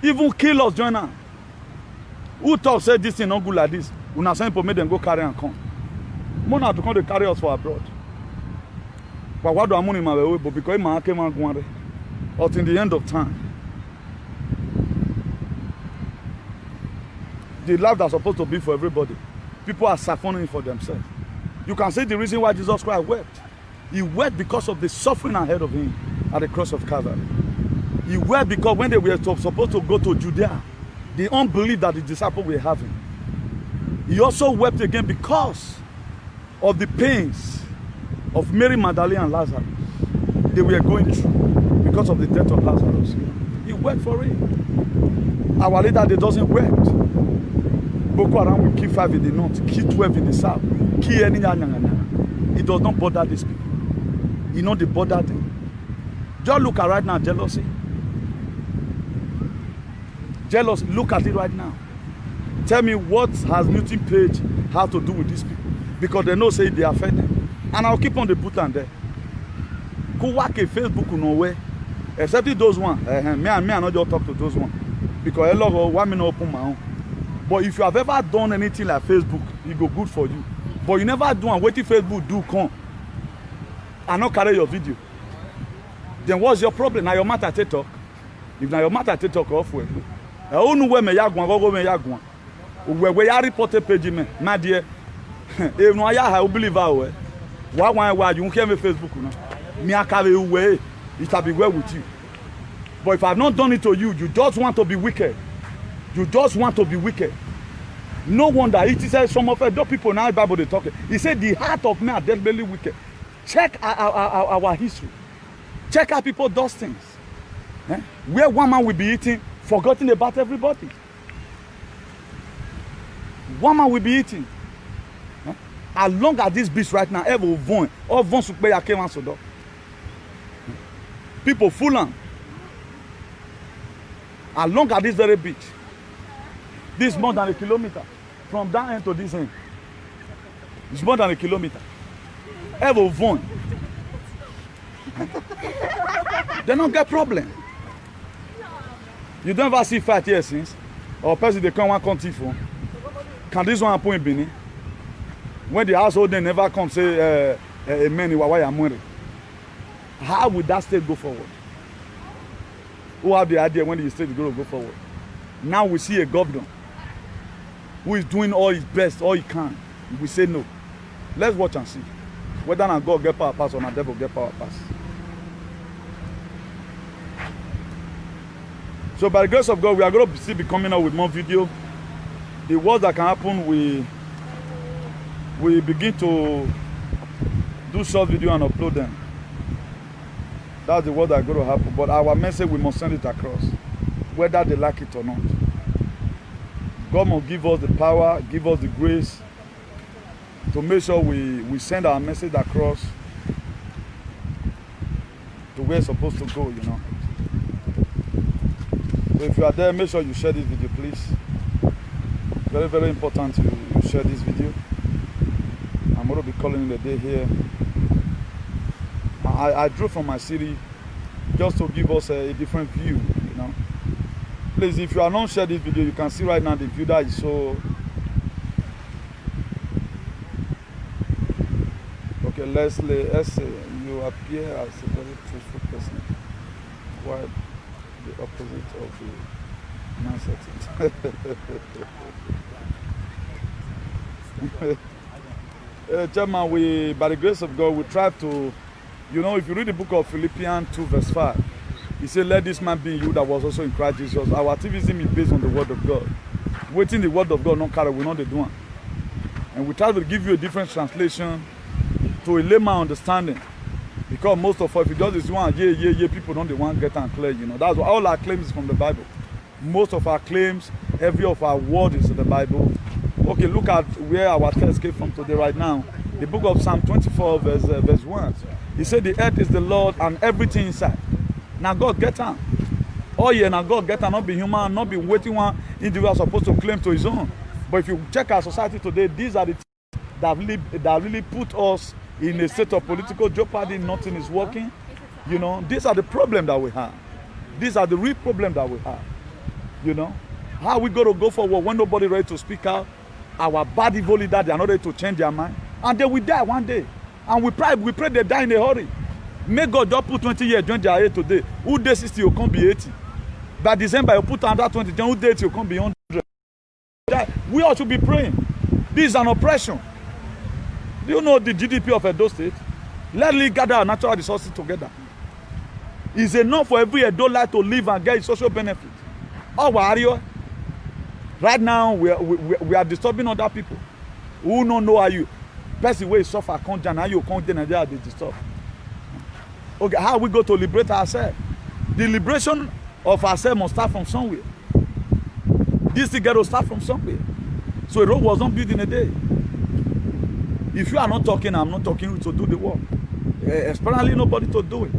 even kill us join now. Who talk say this thing not good like this? Una send people make them go carry and come. More now to come to carry us for abroad. But what do I mean, but because my came out going, or in the end of time, the life that's supposed to be for everybody, people are suffering for themselves. You can see the reason why Jesus Christ wept. He wept because of the suffering ahead of him at the cross of Calvary. He wept because when they were supposed to go to Judea, the unbelief that the disciples were having. He also wept again because of the pains of Mary Magdalene and Lazarus they were going through because of the death of Lazarus. He wept for it. Our leader, they doesn't wept. Boko Haram will kill 5 in the north, kill 12 in the south, kill any. It does not bother these people. You know, they bother them. Just look at right now, jealousy. Jealousy, look at it right now. Tell me what has Newton Page have to do with these people? Because they know say they affect them. And I'll keep on the button there. Go work a Facebook nowhere. Except those ones. Me and not just talk to those ones. Because a lot of women open my own. But if you have ever done anything like Facebook, it go good for you. But you never do and what if Facebook do come and not carry your video. Then what's your problem? Now your matter to talk. If now your matter to talk off way. I don't know where me yagwan go me yagwan. We ya report page me. My dear. If no ya believe our why you can't Facebook now. Me I carry away. It shall be well with you. But if I have not done it to you, you just want to be wicked. You just want to be wicked. No wonder it says some of the people now in the Bible they talk. He said the heart of men are desperately wicked. Check our history. Check how people do things. Where one man will be eating, forgetting about everybody. One man will be eating. As long as this beach right now, ever vont, all vont to pay a came and so. People full on. As long as this very beach. This is more than a kilometer. From that end to this end. It's more than a kilometer. Ever vont. They don't get problem. You don't ever see fight here since. Or person they come one country for. Can this one happen in Benin? When the household they never come say amen, how would that state go forward? Who have the idea when the state is going to go forward? Now we see a governor who is doing all his best, all he can. We say no. Let's watch and see whether or not God get power pass or not devil get power pass. So by the grace of God, we are going to still be coming out with more video. The worst that can happen, we begin to do short video and upload them. That's the word that's going to happen. But our message, we must send it across, whether they like it or not. God must give us the power, give us the grace to make sure we send our message across to where it's supposed to go, you know. So if you are there, make sure you share this video, please. Very, very important you share this video. I'm going to be calling it a day here. I drew from my city just to give us a different view, you know. Please, if you are not sharing this video, you can see right now the view that is so. Okay, Leslie, you appear as a very truthful person, while the opposite of the mindset. Chairman, by the grace of God, we try to. You know, if you read the book of Philippians 2 verse 5, he said, let this man be in you that was also in Christ Jesus. Our activism is based on the word of God. Waiting the word of God, not carry, we know the doing. And we try to give you a different translation to a layman understanding. Because most of us, if you just this one, people don't want to get and clear, you know. That's what all our claims is from the Bible. Most of our claims, every of our word is in the Bible. Okay, look at where our text came from today right now. The book of Psalm 24 verse 1. He said the earth is the Lord and everything inside. Now God get on. Oh yeah, now God get on, not be human, not be waiting one individual supposed to claim to his own. But if you check our society today, these are the things that really put us in a state of political jeopardy. Nothing is working. You know, these are the problems that we have. These are the real problems that we have. You know, how are we going to go forward when nobody ready to speak out? Our bad evil leaders, they are not ready to change their mind. And they will die one day. And we pray they die in a hurry. May God just put 20 years join their age today. Who day 60 will come be 80. By December, you put another 20, who day 80 will come be 100. We ought to be praying. This is an oppression. Do you know the GDP of Edo State? Let us gather our natural resources together. It's enough for every Edo life to live and get social benefit. Oh, right now, we are disturbing other people who don't know how you. Person where you suffer, can't and how you can't Nigeria they disturb. Okay, how we go to liberate ourselves? The liberation of ourselves must start from somewhere. This thing got to start from somewhere. So a road was not built in a day. If you are not talking, I'm not talking to do the work. Apparently nobody to do it.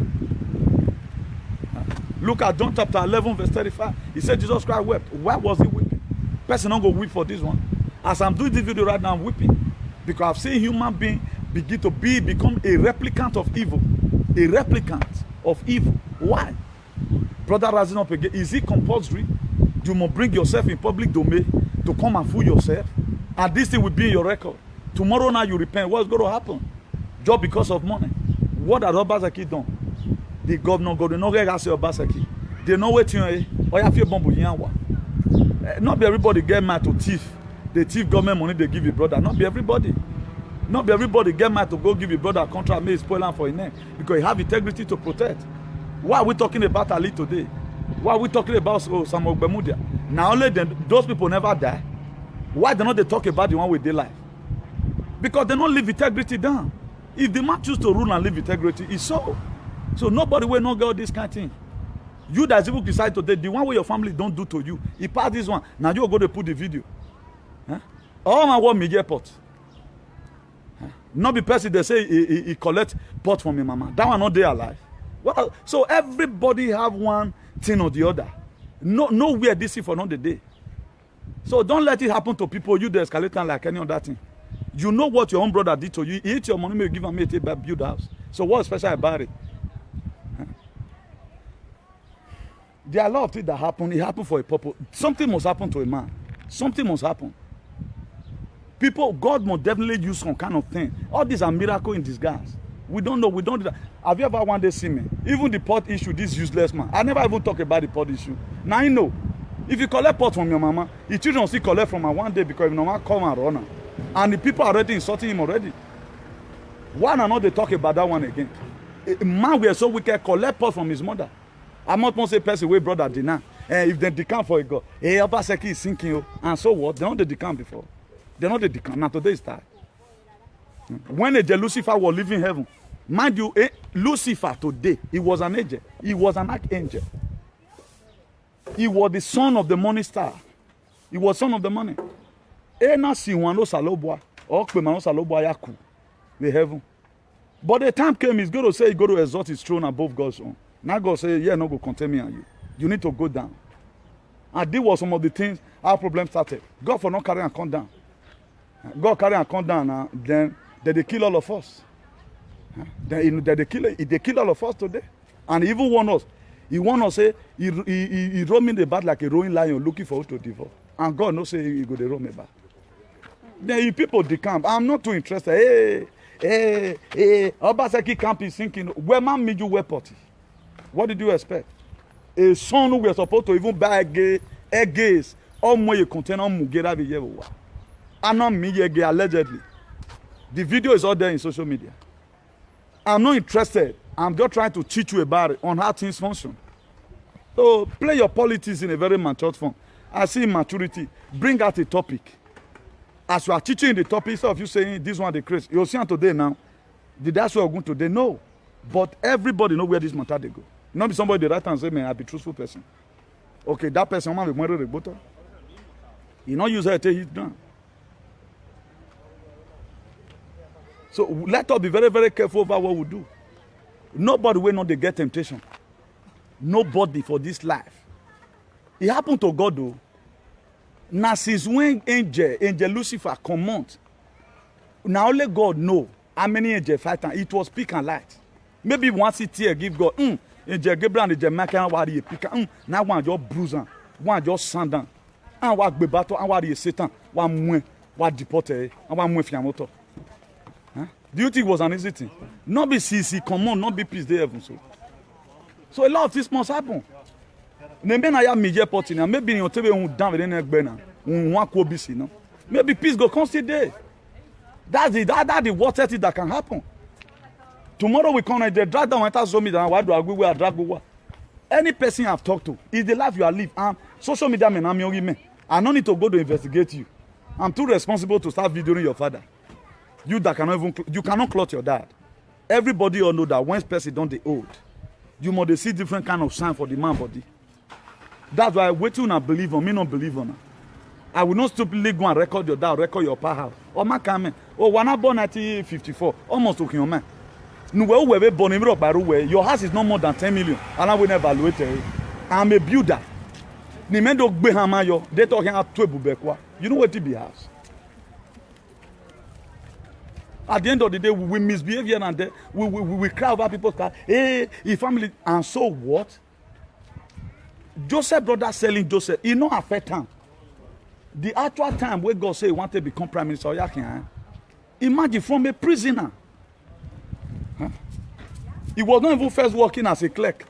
Look at John chapter 11 verse 35. He said Jesus Christ wept. Why was he weeping? Person don't go weep for this one. As I'm doing this video right now, I'm weeping. Because I've seen human beings begin to become a replicant of evil. A replicant of evil. Why? Brother rising up again. Is it compulsory? You must bring yourself in public domain to come and fool yourself. And this thing will be in your record. Tomorrow now you repent. What's going to happen? Just because of money. What has Obaseki done? The governor go to no get ask Obaseki. They know what you not be everybody get mad to thief. They thief government money they give your brother. Not be everybody. Not be everybody get mad to go give your brother a contract may spoil him for his name. Because he have integrity to protect. Why are we talking about Ali today? Why are we talking about Samuel Bemudia? Now only then, those people never die. Why do not they talk about the one with their life? Because they don't leave integrity down. If the man choose to rule and leave integrity, it's so. So nobody will not get this kind of thing. You that even decide today, the one where your family don't do to you, he pass this one. Now you go to put the video. Huh? All my work me get pot. Huh? Not be person they say he collect pot from your mama. That one not there alive. Well, so everybody have one thing or the other. Nowhere this is for another day. So don't let it happen to people. You the escalator like any other thing. You know what your own brother did to you. He eat your money, maybe give him a build house. So what's special about it? Huh? There are a lot of things that happen. It happened for a purpose. Something must happen to a man. Something must happen. People, God must definitely use some kind of thing. All these are miracles in disguise. We don't know. We don't do that. Have you ever one day seen me? Even the pot issue, this useless man. I never even talk about the pot issue. Now you know. If you collect pot from your mama, your children still collect from her one day because if no man come and run her. And the people are already insulting him already. Why not they talk about that one again? A man we are so wicked collect pot from his mother. I'm not going to say person way brother deny. If they decamp for a God, Obaseki is sinking. And so what? They don't the decamp before. They don't the decamp. Now today is time. When Lucifer was living in heaven, mind you, Lucifer today, he was an angel. He was an archangel. He was the son of the morning star. He was son of the morning. The heaven. But the time came, he's going to say he's going to exalt his throne above God's own. Now God say, yeah, no go contain me and you. You need to go down. And this was some of the things our problem started. God for not carrying and come down. God carry and come down now, then they kill all of us. Then they kill all of us today. And he even warn us. He warn us say he roam in the back like a roaring lion looking for us to devour. And God no say he go to roam back. Then if people decamp, I'm not too interested. Obaseki camp is sinking. Where man made you wear potty? What did you expect? A son who was supposed to even buy eggs, all more you contain on Mugera Viyewa. And not me allegedly. The video is all there in social media. I'm not interested. I'm just trying to teach you about it, on how things function. So play your politics in a very mature form. I see maturity. Bring out a topic. As you are teaching the topic, instead of you saying this one the crazy, you'll see today now. That's where we're going today. No. But everybody know where this matter they go. Not be somebody the right and say, man, I be truthful person. Okay, that person man be more the bottle. You not use her till he's done. So let us be very, very careful about what we do. Nobody will not get temptation. Nobody for this life. It happened to God though. Now since when angel Lucifer come out, now only God know how many angels fight and it was peak and light. Maybe one city give God, angel Gabriel and angel Michael and pick now one just bruise one just sand down. And what be battle and what Satan, one deported and one fiamoto. Huh? Do you think it was an easy thing? Not be CC, come on, not be peace there. So a lot of things must happen. Maybe you down maybe peace go come still there. That's the worst thing that can happen. Tomorrow we come and they drag down enter social media. Why do I agree with drag? Any person I've talked to is the life you are living. Social media men, I don't need to go to investigate you. I'm too responsible to start videoing your father. You that cannot even you cannot clothe your dad. Everybody all know that once person don't they old, you must see different kind of sign for the man body. That's why waiting and believe on me, not believe on her. I will not stupidly go and record your dad, record your powerhouse. Oh my comment. Oh, when I born 1954, almost took your man. Your house is no more than 10 million. And I will never evaluate it. I'm a builder. They talking about you know what it be house. At the end of the day, we misbehave here and there. We cry over people's car. Hey, his family. And so what? Joseph brother selling Joseph. He not affect him. The actual time where God say he wanted to become prime minister, imagine from a prisoner. Huh? He was not even first working as a clerk.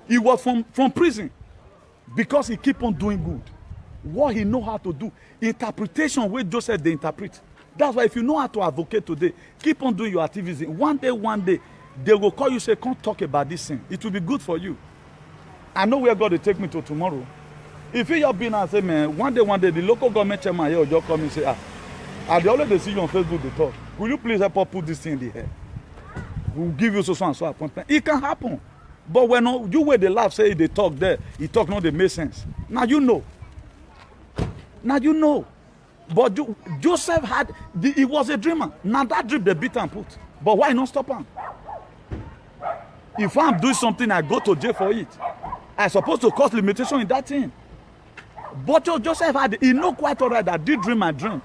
He was from prison because he keep on doing good. What he know how to do. Interpretation where Joseph they interpret. That's why if you know how to advocate today, keep on doing your activism. One day, they will call you say, come talk about this thing. It will be good for you. I know where God will take me to tomorrow. If you have been and say, man, one day, the local government chairman here will just come and say, they always see you on Facebook, they talk. Could you please help us put this thing in the air? We'll give you so and so appointment. It can happen. But when you where they laugh, say they talk there, he talk, no, they make sense. Now you know. But Joseph he was a dreamer. Now that dream they beat and put. But why not stop him? If I'm doing something, I go to jail for it. I'm supposed to cause limitation in that thing. But Joseph he know quite all right that I did dream I dreamed.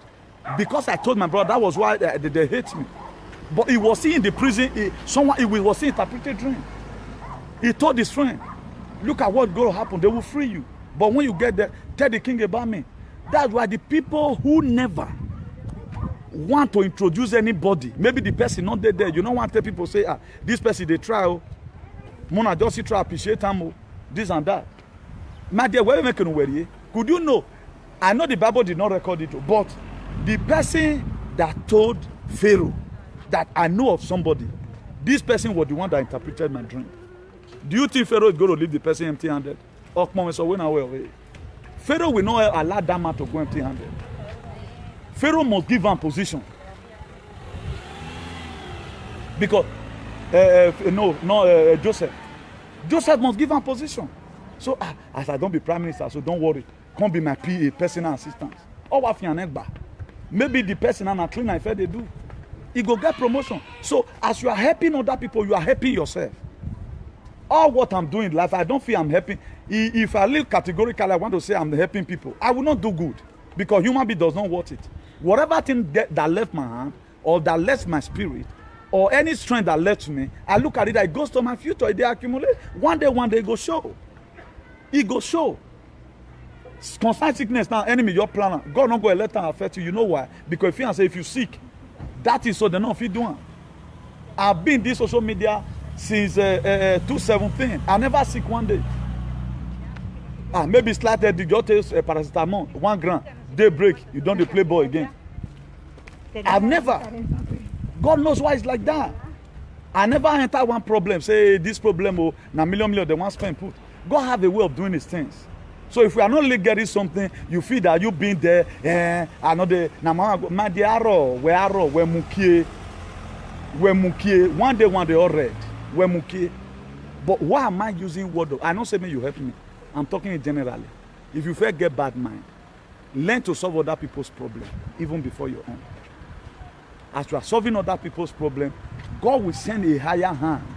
Because I told my brother that was why they hate me. But he was in the prison, he was seeing interpreted dream. He told his friend, look at what going to happen, they will free you. But when you get there, tell the king about me. That's why the people who never want to introduce anybody, maybe the person not there, you don't want to tell people say, this person they try, Mona just try appreciate them, this and that. My dear, where making worry? Could you know? I know the Bible did not record it, but the person that told Pharaoh that I know of somebody, this person was the one that interpreted my dream. Do you think Pharaoh is going to leave the person empty-handed? Pharaoh will not allow that man to go empty-handed. Pharaoh must give him position. Because, Joseph. Joseph must give him position. So, as I don't be prime minister, so don't worry. Come be my PA, personal assistant. Maybe the person and a cleaner, if they do, he go get promotion. So, as you are helping other people, you are helping yourself. All what I'm doing in life, I don't feel I'm helping. If I live categorically, I want to say I'm helping people. I will not do good because human being does not want it. Whatever thing that left my hand or that left my spirit or any strength that left me, I look at it, it goes to my future. They accumulate. One day, it go show. It go show. Constant sickness now, enemy, your planner. God not go let them affect you. You know why? Because if you sick, that is so they not fit doing. I've been this social media since 2017. I never sick one day. Maybe slightly you taste paracetamol, 1 gram, day break, you don't play ball again. I've never. God knows why it's like that. I never enter one problem, say this problem, na million, they want spend put. God have a way of doing his things. So if we are not really getting something, you feel that you been there, I know the my diaro, we mukie, one day all red, we mukie. But why am I using word? I don't say me you help me. I'm talking generally. If you first get bad mind, learn to solve other people's problem, even before your own. As you are solving other people's problem, God will send a higher hand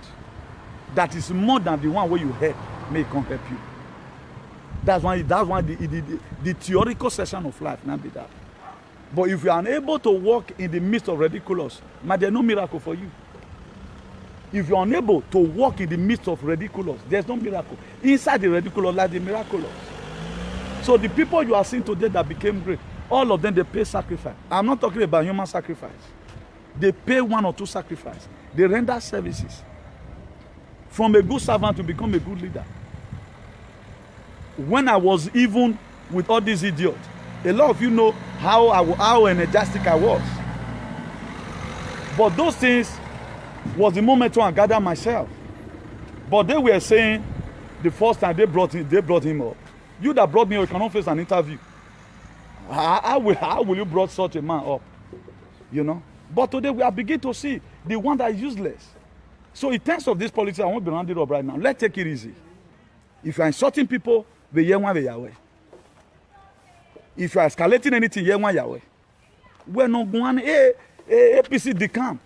that is more than the one where you help, may come help you. That's why the theoretical session of life not be that. But if you are unable to walk in the midst of ridiculous, there's no miracle for you. If you're unable to walk in the midst of ridiculous, there's no miracle. Inside the ridiculous lies the miraculous. So the people you are seeing today that became great, all of them, they pay sacrifice. I'm not talking about human sacrifice. They pay 1 or 2 sacrifices. They render services. From a good servant to become a good leader. When I was even with all these idiots, a lot of you know how energetic I was. But those things was the moment when I gathered myself. But they were saying the first time they brought him up. You that brought me up, you cannot face an interview. How will you brought such a man up? You know? But today we are beginning to see the one that is useless. So in terms of this politics, I won't be rounded up right now. Let's take it easy. If you are insulting people, we hear one way Yahweh. If you are escalating anything, hear one Yahweh. We're not going APC decamp.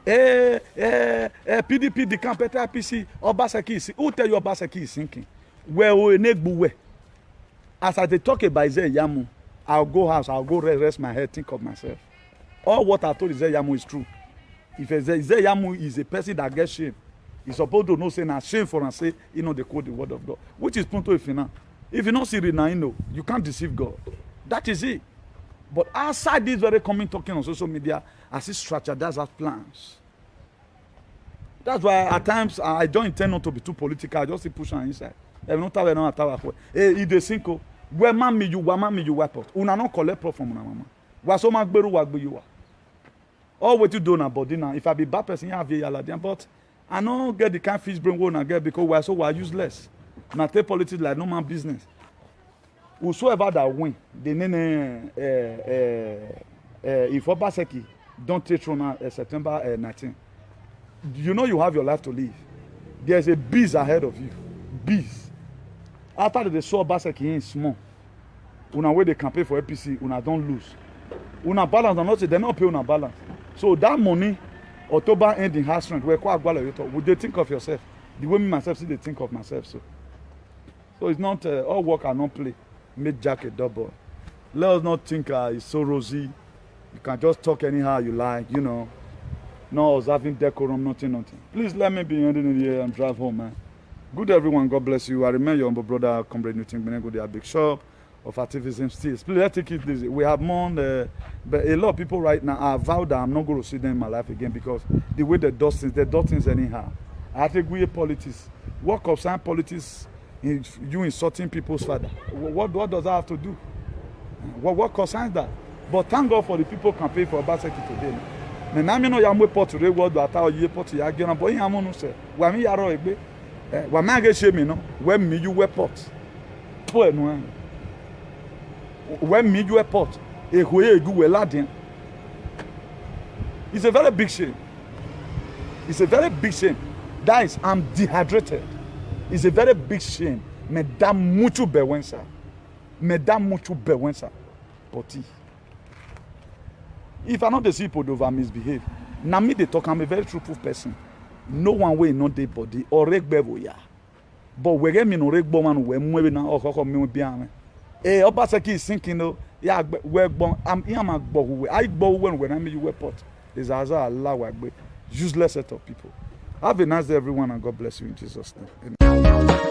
PDP decamp, APC, Obaseki. Who tell you Obaseki is sinking? Where we need as I talk about Isaiah Yamu, I'll go house, I'll go rest my head, think of myself. All what I told Isaiah Yamu is true. If Isaiah Yamu is a person that gets shame, he's supposed to know say na shame for and say, you know, they quote the word of God. Which is punto if you know. If you don't see it now, you know, you can't deceive God. That is it. But outside this very common talking on social media, I see strategize as plans. That's why at times I don't intend not to be too political. I just see push on inside. If they think, where man you wipe out. Una no collect profit from una mama. Waso ma gberu wa gbe you wa. All what you do na body now. If I be bad person, you have a but I don't get the kind of fish brain we na get because we are useless. Na take politics like no man business. Whosoever that win, the name if Obaseki don't take throne September 19. You know you have your life to live. There's a beast ahead of you. Beast. After they saw Obaseki in small, una way they campaign for APC, una don't lose. Una balance, and not say they not pay una balance. So that money, October ending house rent, would they think of yourself? The way me myself see they think of myself. So it's not all work and not play. Make Jack a double. Let us not think it's so rosy. You can just talk anyhow you like, you know. No observing decorum, nothing. Please let me be ending the year and drive home, man. Good everyone, God bless you. I remember your humble brother, Comrade Newton Benego, their big shop of activism still. Please let's take it easy. We have more, but a lot of people right now are vowed that I'm not going to see them in my life again because the way they do things anyhow. I think we politics. What concerns politics? You insulting people's father. What does that have to do? What concerns that? But thank God for the people campaigning for Obaseki today. Now me no yamwe pot today what do ata oye pot ya gena boy yamu no se. Wa mi yaro egbe. Wa ma ge shame no. When me you we pot. Po enu. When me you we pot. E hoye egu we ladin. It's a very big shame. It's a very big shame. Guys, I'm dehydrated. It's a very big shame. Me da mucho bewensa. Poti. If I not the see Podova misbehave, now me they talk, I'm a very truthful person. No one way not the body or regbevo ya. But we get me no regbo man we mwe na okoko me bian. Obaseki is thinking no, yeah, we bon I'm gbo we. I gbo when I me you pot. Is as Allah we useless set of people. Have a nice day everyone and God bless you in Jesus' name. Amen.